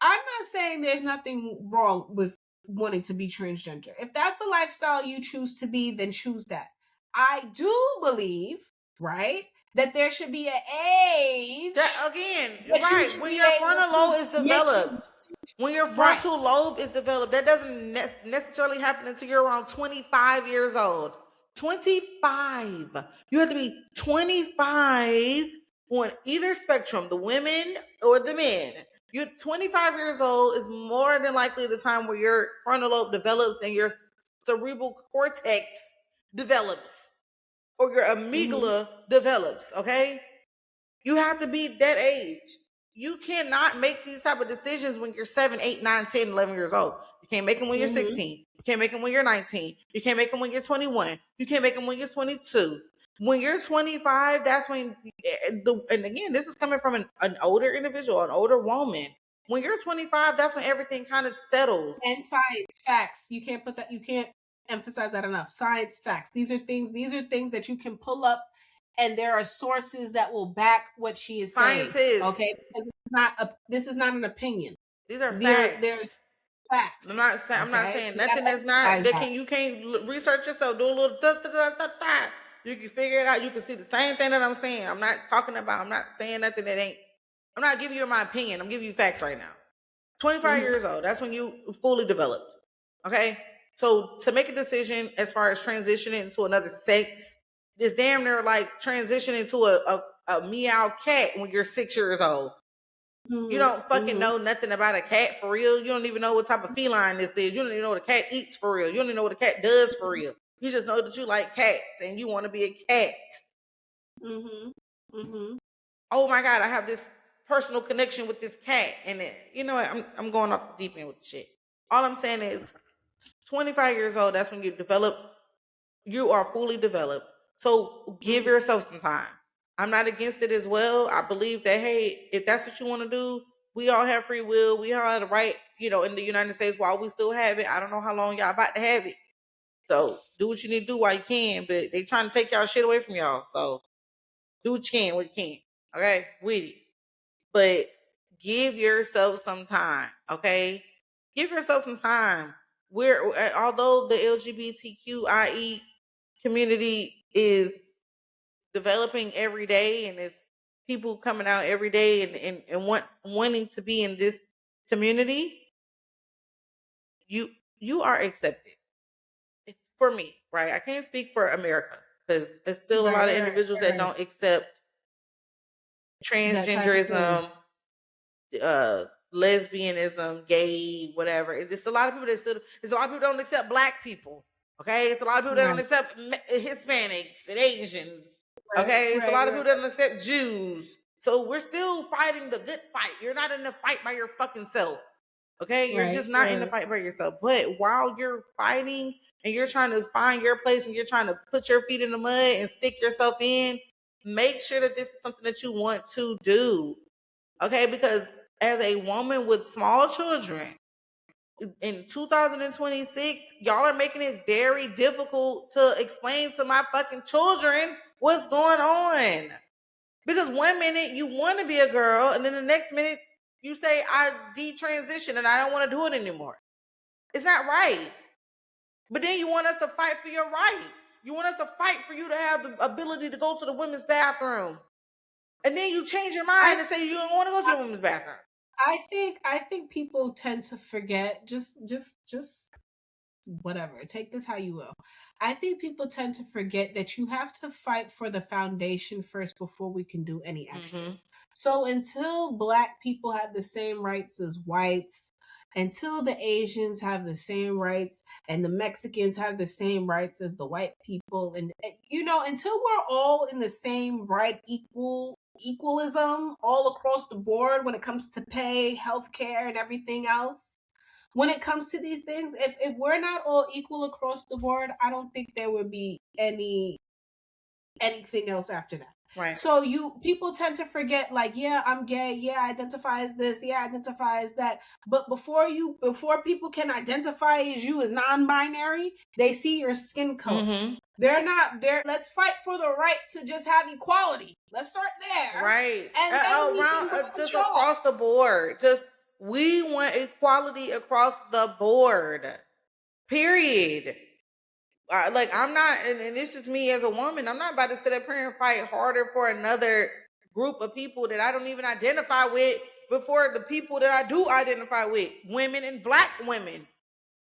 I'm not saying there's nothing wrong with wanting to be transgender. If that's the lifestyle you choose to be, then choose that. I do believe, right, that there should be an age That again, that you right. should When be your able frontal lobe to is make these developed. When your Right. frontal lobe is developed, that doesn't necessarily happen until you're around 25 years old. 25. You have to be 25 on either spectrum, the women or the men. You're 25 years old is more than likely the time where your frontal lobe develops and your cerebral cortex develops or your amygdala develops, okay? You have to be that age. You cannot make these type of decisions when you're 7, 8, 9, 10, 11 years old. You can't make them when you're 16. You can't make them when you're 19. You can't make them when you're 21. You can't make them when you're 22. When you're 25, that's when, and again, this is coming from an older individual, an older woman. When you're 25, that's when everything kind of settles. And science, facts. You can't emphasize that enough. Science, facts. These are things that you can pull up, and there are sources that will back what she is saying. Okay, this is not an opinion. These are facts. There's facts. I'm not saying nothing that's not that you can't research yourself, do a little you can figure it out. You can see the same thing that I'm saying. I'm not saying nothing that ain't. I'm not giving you my opinion. I'm giving you facts right now. 25 years old, that's when you fully developed. Okay? So to make a decision as far as transitioning into another sex, it's damn near like transitioning to a meow cat when you're 6 years old. You don't fucking know nothing about a cat for real. You don't even know what type of feline this is. You don't even know what a cat eats for real. You don't even know what a cat does for real. You just know that you like cats and you want to be a cat. Oh my God, I have this personal connection with this cat. And you know what? I'm going off the deep end with the shit. All I'm saying is 25 years old, that's when you are fully developed. So give yourself some time. I'm not against it as well. I believe that, hey, if that's what you want to do, we all have free will. We all have the right, in the United States while we still have it. I don't know how long y'all about to have it. So do what you need to do while you can. But they trying to take y'all shit away from y'all. So do what you can when you can. Okay? With it. But give yourself some time. Okay? Give yourself some time. Although the LGBTQIE community is developing every day and it's people coming out every day and wanting to be in this community, you are accepted. It's for me, right? I can't speak for America because there's still a lot of individuals that don't accept transgenderism, lesbianism, gay, whatever. It's just a lot of people there's a lot of people that don't accept Black people. Okay, it's a lot of people that don't accept Hispanics and Asians. Okay, it's a lot of people that don't accept Jews. So we're still fighting the good fight. You're not in the fight by your fucking self. Okay, you're just not in the fight by yourself. But while you're fighting and you're trying to find your place and you're trying to put your feet in the mud and stick yourself in, make sure that this is something that you want to do. Okay, because as a woman with small children, in 2026, y'all are making it very difficult to explain to my fucking children what's going on. Because one minute you want to be a girl, and then the next minute you say, I detransition and I don't want to do it anymore. It's not right. But then you want us to fight for your rights. You want us to fight for you to have the ability to go to the women's bathroom. And then you change your mind and say you don't want to go to the women's bathroom. I think people tend to forget, just whatever, take this how you will. I think people tend to forget that you have to fight for the foundation first before we can do any extras. So until Black people have the same rights as whites, until the Asians have the same rights and the Mexicans have the same rights as the white people, and until we're all in the same equalism all across the board when it comes to pay, healthcare, and everything else. When it comes to these things, if we're not all equal across the board, I don't think there would be anything else after that. Right. So people tend to forget, like, yeah, I'm gay, yeah, I identify as this, yeah, I identify as that. But before people can identify as you as non-binary, they see your skin color. They're not there. Let's fight for the right to just have equality. Let's start there. Right. And then just across the board. We want equality across the board. Period. I'm not, and it's just me as a woman, I'm not about to sit up here and fight harder for another group of people that I don't even identify with before the people that I do identify with, women and black women.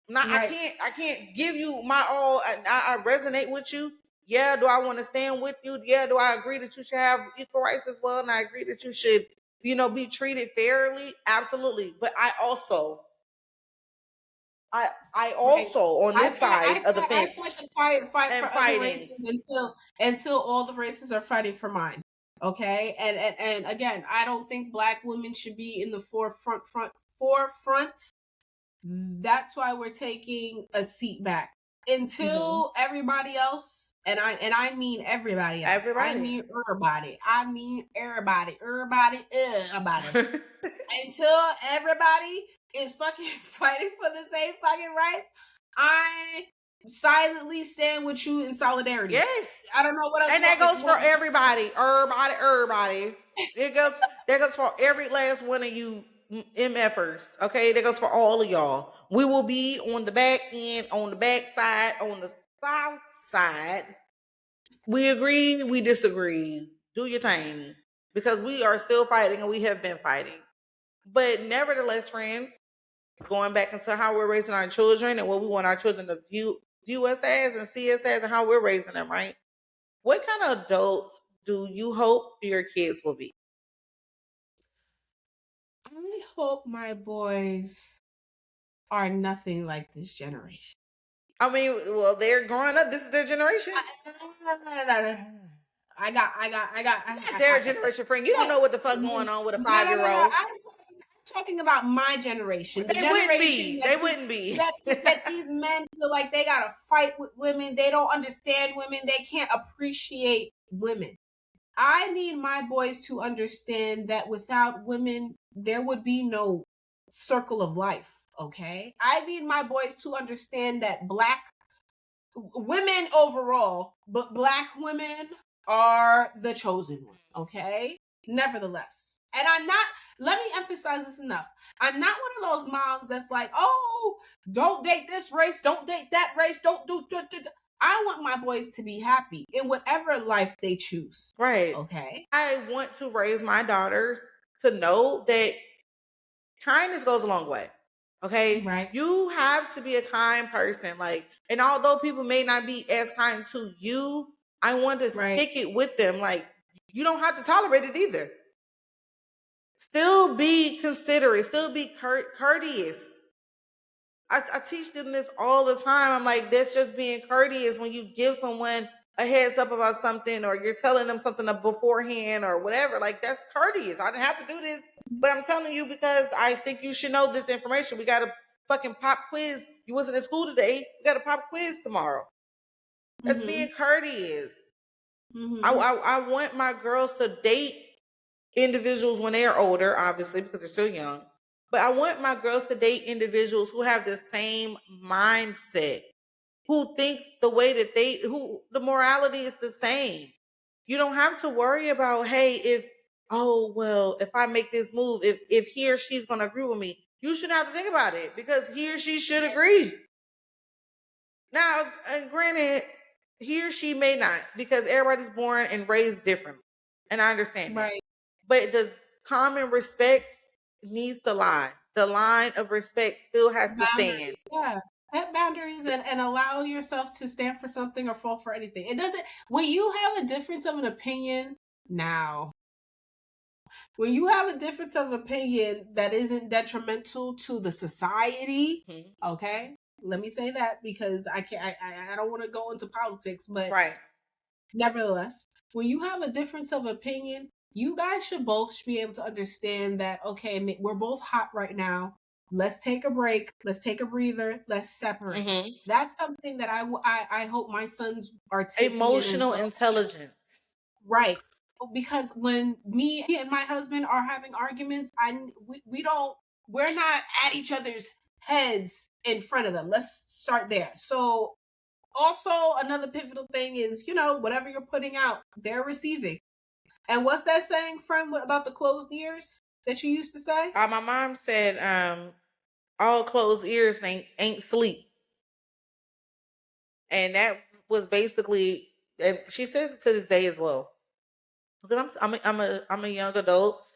Not Right. I can't give you my all. I resonate with you. Yeah, do I want to stand with you? Yeah, do I agree that you should have equal rights as well? And I agree that you should, be treated fairly. Absolutely. But I Right. also on this side of the I fight fence the fight am for other fighting. races until all the races are fighting for mine. Okay, and again, I don't think black women should be in the forefront. That's why we're taking a seat back until everybody else, and I mean everybody else. I Everybody. mean everybody. I mean everybody. Everybody. Until everybody is fucking fighting for the same fucking rights, I silently stand with you in solidarity. Yes. I don't know what else. And that goes for everybody. Everybody. That goes for every last one of you MFers. Okay. That goes for all of y'all. We will be on the back end, on the back side, on the south side. We agree, we disagree. Do your thing. Because we are still fighting and we have been fighting. But nevertheless, friend, going back into how we're raising our children and what we want our children to view us as and see us as and how we're raising them, right? What kind of adults do you hope your kids will be? I hope my boys are nothing like this generation. I mean, well, they're growing up. This is their generation. Their generation, friend. You don't know what the fuck going on with a 5-year-old. I'm talking about my generation. The They wouldn't generation be. They wouldn't be. that these men feel like they gotta fight with women. They don't understand women. They can't appreciate women. I need my boys to understand that without women, there would be no circle of life. Okay. I need my boys to understand that black women overall, but black women are the chosen one. Okay. Nevertheless. And I'm not, let me emphasize this enough. I'm not one of those moms that's like, oh, don't date this race, don't date that race, don't do. I want my boys to be happy in whatever life they choose. Right. Okay. I want to raise my daughters to know that kindness goes a long way. Okay. Right. You have to be a kind person. Like, and although people may not be as kind to you, I want to stick it with them. Like, you don't have to tolerate it either. Still be considerate, still be courteous. I teach them this all the time. I'm like, that's just being courteous when you give someone a heads up about something or you're telling them something beforehand or whatever. Like, that's courteous. I didn't have to do this, but I'm telling you because I think you should know this information. We got a fucking pop quiz. You wasn't in school today. We got a pop quiz tomorrow. That's being courteous. I want my girls to date individuals when they're older, obviously, because they're still young. But I want my girls to date individuals who have the same mindset, who think the way that who the morality is the same. You don't have to worry about, hey, if I make this move, if he or she's gonna agree with me, you shouldn't have to think about it because he or she should agree. Now, granted, he or she may not, because everybody's born and raised differently. And I understand that. But the common respect needs to lie. The line of respect still has to stand. Yeah. Set boundaries and allow yourself to stand for something or fall for anything. It doesn't, when you have a difference of an opinion now, when you have a difference of opinion that isn't detrimental to the society, okay, let me say that because I don't want to go into politics, but nevertheless, when you have a difference of opinion, you guys should both be able to understand that, okay, we're both hot right now. Let's take a break. Let's take a breather. Let's separate. That's something that I hope my sons are taking. Emotional intelligence. Right. Because when me and my husband are having arguments, we're not at each other's heads in front of them. Let's start there. So also another pivotal thing is, whatever you're putting out, they're receiving. And what's that saying, friend, about the closed ears that you used to say? My mom said, all closed ears ain't sleep. And that was basically, and she says it to this day as well. Because I'm a young adult.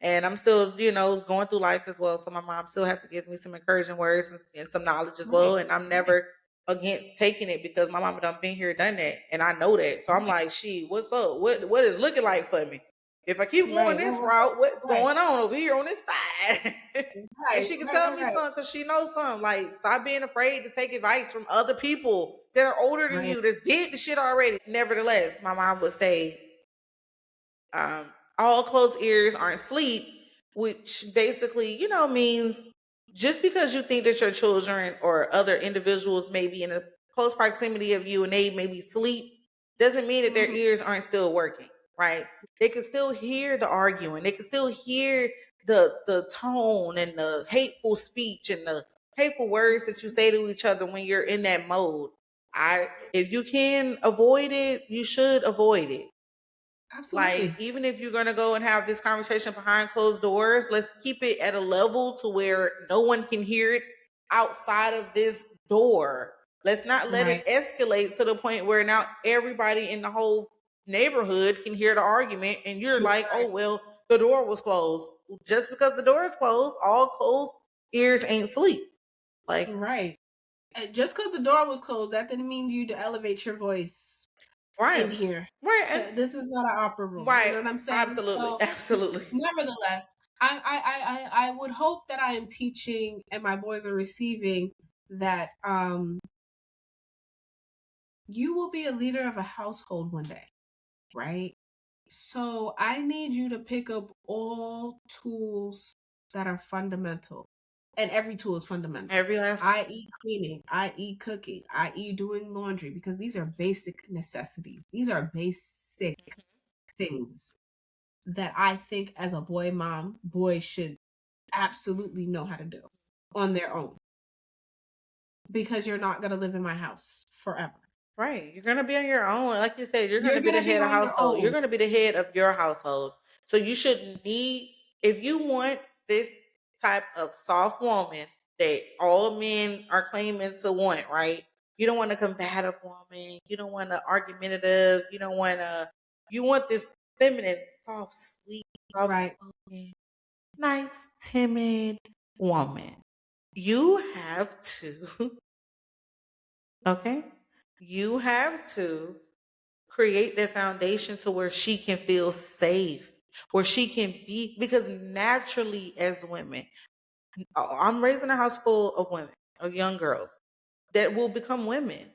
And I'm still, going through life as well. So my mom still has to give me some encouraging words and some knowledge as Right. well. And I'm Right. never against taking it because my mama done been here, done that, and I know that. So I'm Right. like, she, what's up? What is looking like for me? If I keep going Right. this Right. route, what's Right. going on over here on this side? And Right. she can Right. tell Right. me Right. something because she knows something. Like, stop being afraid to take advice from other people that are older than Right. you that did the shit already. Nevertheless, my mom would say, um, all closed ears aren't asleep, which basically, means just because you think that your children or other individuals may be in a close proximity of you and they may be asleep, doesn't mean that their Mhm. ears aren't still working, right? They can still hear the arguing, they can still hear the tone and the hateful speech and the hateful words that you say to each other when you're in that mode. If you can avoid it, you should avoid it. Like, Absolutely. even if you're going to go and have this conversation behind closed doors, let's keep it at a level to where no one can hear it outside of this door. Let's not let Right. it escalate to the point where now everybody in the whole neighborhood can hear the argument and you're like, Right. oh, well, the door was closed. Just because the door is closed, all closed ears ain't sleep. Like, Right. And just because the door was closed, that didn't mean you to elevate your voice in right, here. right, and This is not an opera room. You right, know what I'm saying? absolutely, So, absolutely. nevertheless, I would hope that I am teaching and my boys are receiving that you will be a leader of a household one day, right? So I need you to pick up all tools that are fundamental. And every tool is fundamental, Every last one. i.e., cleaning, i.e., cooking, i.e., doing laundry, because these are basic necessities. These are basic things that I think as a boy mom, boys should absolutely know how to do on their own because you're not going to live in my house forever. Right. You're gonna be on your own. Like you said, you're You're gonna be going the to be head of on your household. You're own. gonna be the head of your household. So you shouldn't need if you want this type of soft woman that all men are claiming to want, right? You don't want a combative woman. You don't want an argumentative. You want this feminine, soft, sweet, soft Right. spoken, nice, timid woman. You have to okay? You have to create that foundation to where she can feel safe, where she can be, because naturally, as women, I'm raising a house full of women, of young girls that will become women.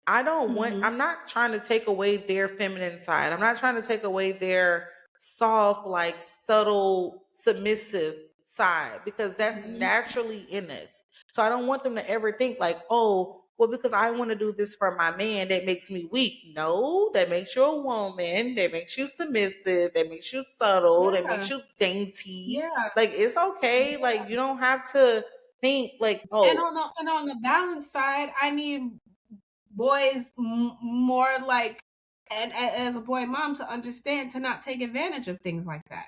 Mm-hmm. I'm not trying to take away their feminine side. I'm not trying to take away their soft, like subtle, submissive side because that's Mm-hmm. naturally in us. So I don't want them to ever think like, oh, well, because I want to do this for my man, that makes me weak. No, that makes you a woman, that makes you submissive, that makes you subtle, that makes Yeah. you dainty. Yeah. Like, it's okay. Like, you don't have to think like, And oh, on the balance side, I need boys more like, and as a boy mom, to understand to not take advantage of things like that.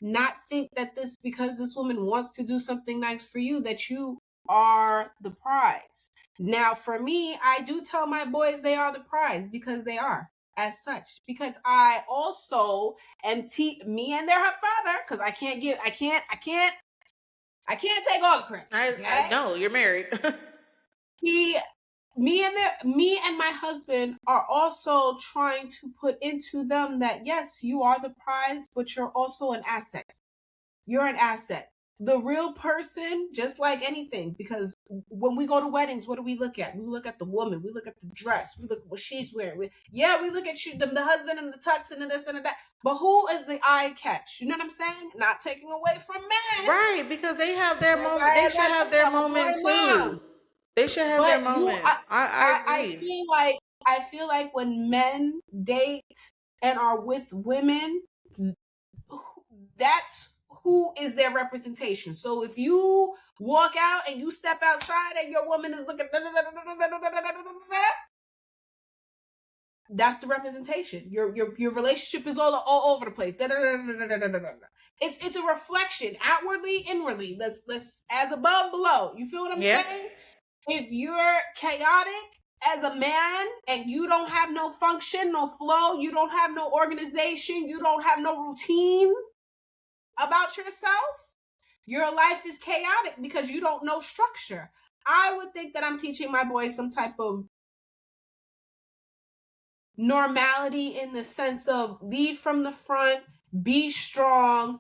Not think that this because this woman wants to do something nice for you that you are the prize. Now, for me, I do tell my boys they are the prize because they are as such. Because I also am me and their father because I can't take all the credit. I Okay, know you're married. he me and my husband are also trying to put into them that yes, you are the prize, but you're also an asset. You're an asset. The real person, just like anything, because when we go to weddings, what do we look at? We look at the woman, we look at the dress, we look at what she's wearing. We look at you, the husband and the tux and the this and the that. But who is the eye catch? You know what I'm saying? Not taking away from men. Right, because they have their As moment. They as should I have said, their I'm a boy moment mom. too. They should have their But moment. I I agree. I feel like when men date and are with women, that's who is their representation. So if you walk out and you step outside and your woman is looking, that's the representation. Your relationship is all over the place. It's a reflection, outwardly, inwardly. Let's as above, below. You feel what I'm Yeah. saying? If you're chaotic as a man and you don't have no function, no flow, you don't have no organization, you don't have no routine, about yourself, your life is chaotic because you don't know structure. I would think that I'm teaching my boys some type of normality in the sense of lead from the front, be strong,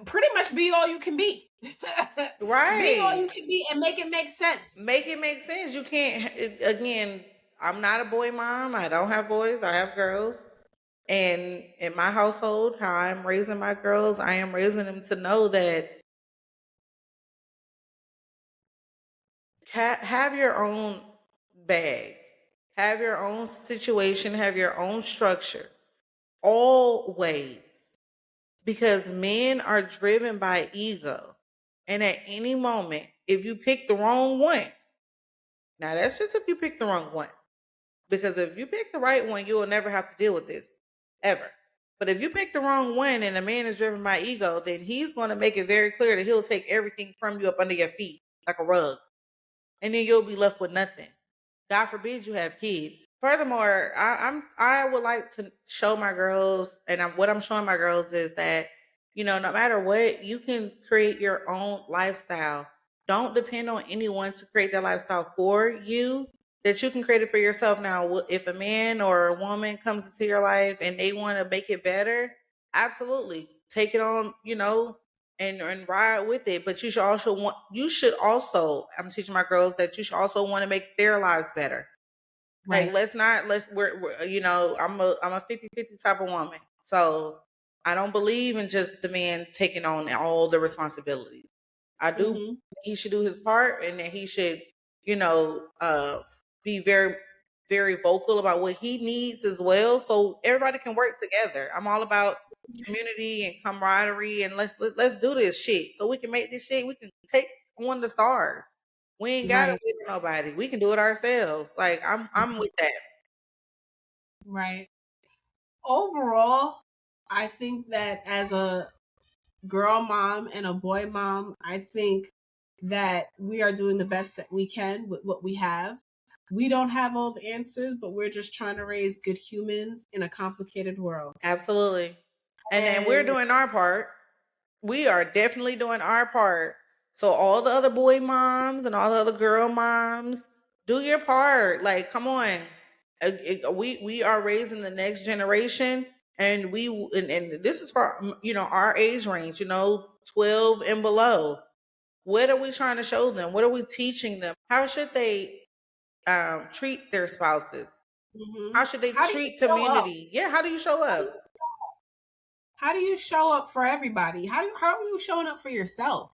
pretty much be all you can be. Be all you Right. can be and make it make sense. Make it make sense. You can't, again, I'm not a boy mom. I don't have boys, I have girls. And in my household, how I'm raising my girls, I am raising them to know that have your own bag, have your own situation, have your own structure, always. Because men are driven by ego. And at any moment, if you pick the wrong one, now that's just if you pick the wrong one. Because if you pick the right one, you will never have to deal with this ever. But if you pick the wrong one and a man is driven by ego, then he's going to make it very clear that he'll take everything from you up under your feet like a rug. And then you'll be left with nothing. God forbid you have kids. Furthermore, I would like to show my girls, and what I'm showing my girls is that, no matter what, you can create your own lifestyle. Don't depend on anyone to create that lifestyle for you. That you can create it for yourself. Now, if a man or a woman comes into your life and they want to make it better, absolutely take it on. And ride with it. But you should also, I'm teaching my girls that you should also want to make their lives better. Like, Right. I'm a 50-50 type of woman. So I don't believe in just the man taking on all the responsibilities. I do believe Mm-hmm. he should do his part, and that he should, you know, uh, be very, very vocal about what he needs as well, so everybody can work together. I'm all about community and camaraderie, and let's do this shit so we can make this shit. We can take on the stars. We ain't gotta Right. wait on nobody. We can do it ourselves. Like, I'm with that. Right. Overall, I think that as a girl mom and a boy mom, I think that we are doing the best that we can with what we have. We don't have all the answers, but we're just trying to raise good humans in a complicated world. Absolutely. And we're And doing our part. We are definitely doing our part. So all the other boy moms and all the other girl moms, do your part. Like, come on. We are raising the next generation, and and this is for our age range, 12 and below. What are we trying to show them? What are we teaching them? How should they treat their spouses? How mhm. should they How do you treat show up? community? Yeah, how do you show How do you, up? how do you show up for everybody? How are you showing up for yourself?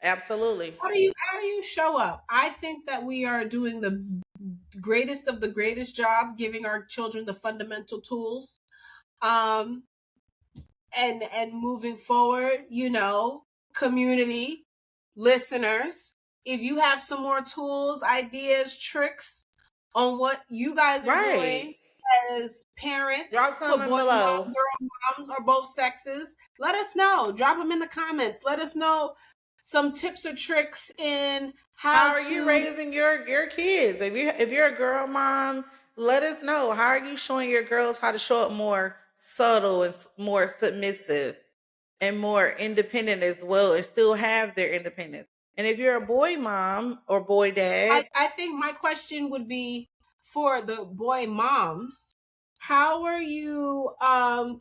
Absolutely. How do you show up? I think that we are doing the greatest of the greatest job giving our children the fundamental tools. Um and moving forward, community, listeners, if you have some more tools, ideas, tricks on what you guys are Right. doing as parents Drop to some boy below. mom, girl moms, or both sexes, let us know. Drop them in the comments. Let us know some tips or tricks in How how are you to. raising your kids? If you're a girl mom, let us know. How are you showing your girls how to show up more subtle and more submissive and more independent as well, and still have their independence? And if you're a boy mom or boy dad, I think my question would be for the boy moms. How are you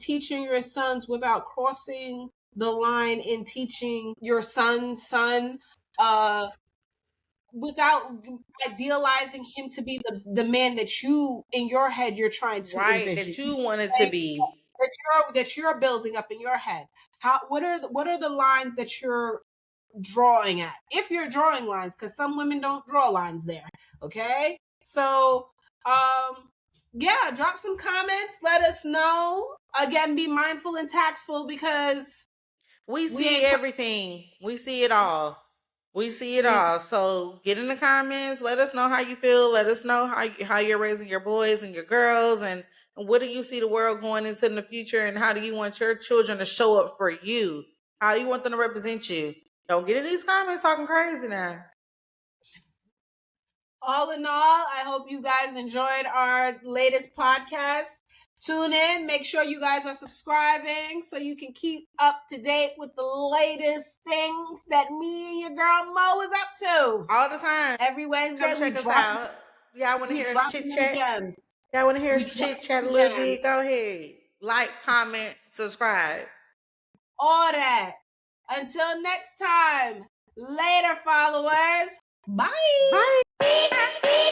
teaching your sons without crossing the line in teaching your son's son, uh, without idealizing him to be the man that you in your head you're trying to right, envision, that you wanted to be. that you're building up in your head? What are the lines that you're drawing at, if you're drawing lines, because some women don't draw lines there? Okay, so yeah, drop some comments, let us know. Again, be mindful and tactful, because We we see ain't everything. We see it all. We see it we, all. So get in the comments. Let us know how you feel. Let us know how you're raising your boys and your girls, and what do you see the world going into in the future, and how do you want your children to show up for you? How do you want them to represent you? Don't get in these comments talking crazy now. all in all, I hope you guys enjoyed our latest podcast. Tune in. Make sure you guys are subscribing so you can keep up to date with the latest things that me and your girl Mo is up to. All the time. Every Wednesday, Come check us out. Y'all want to hear us chit chat? Y'all want to hear us chit chat a little bit? Go ahead. Like, comment, subscribe. All that. Until next time. Later, followers. Bye. Bye.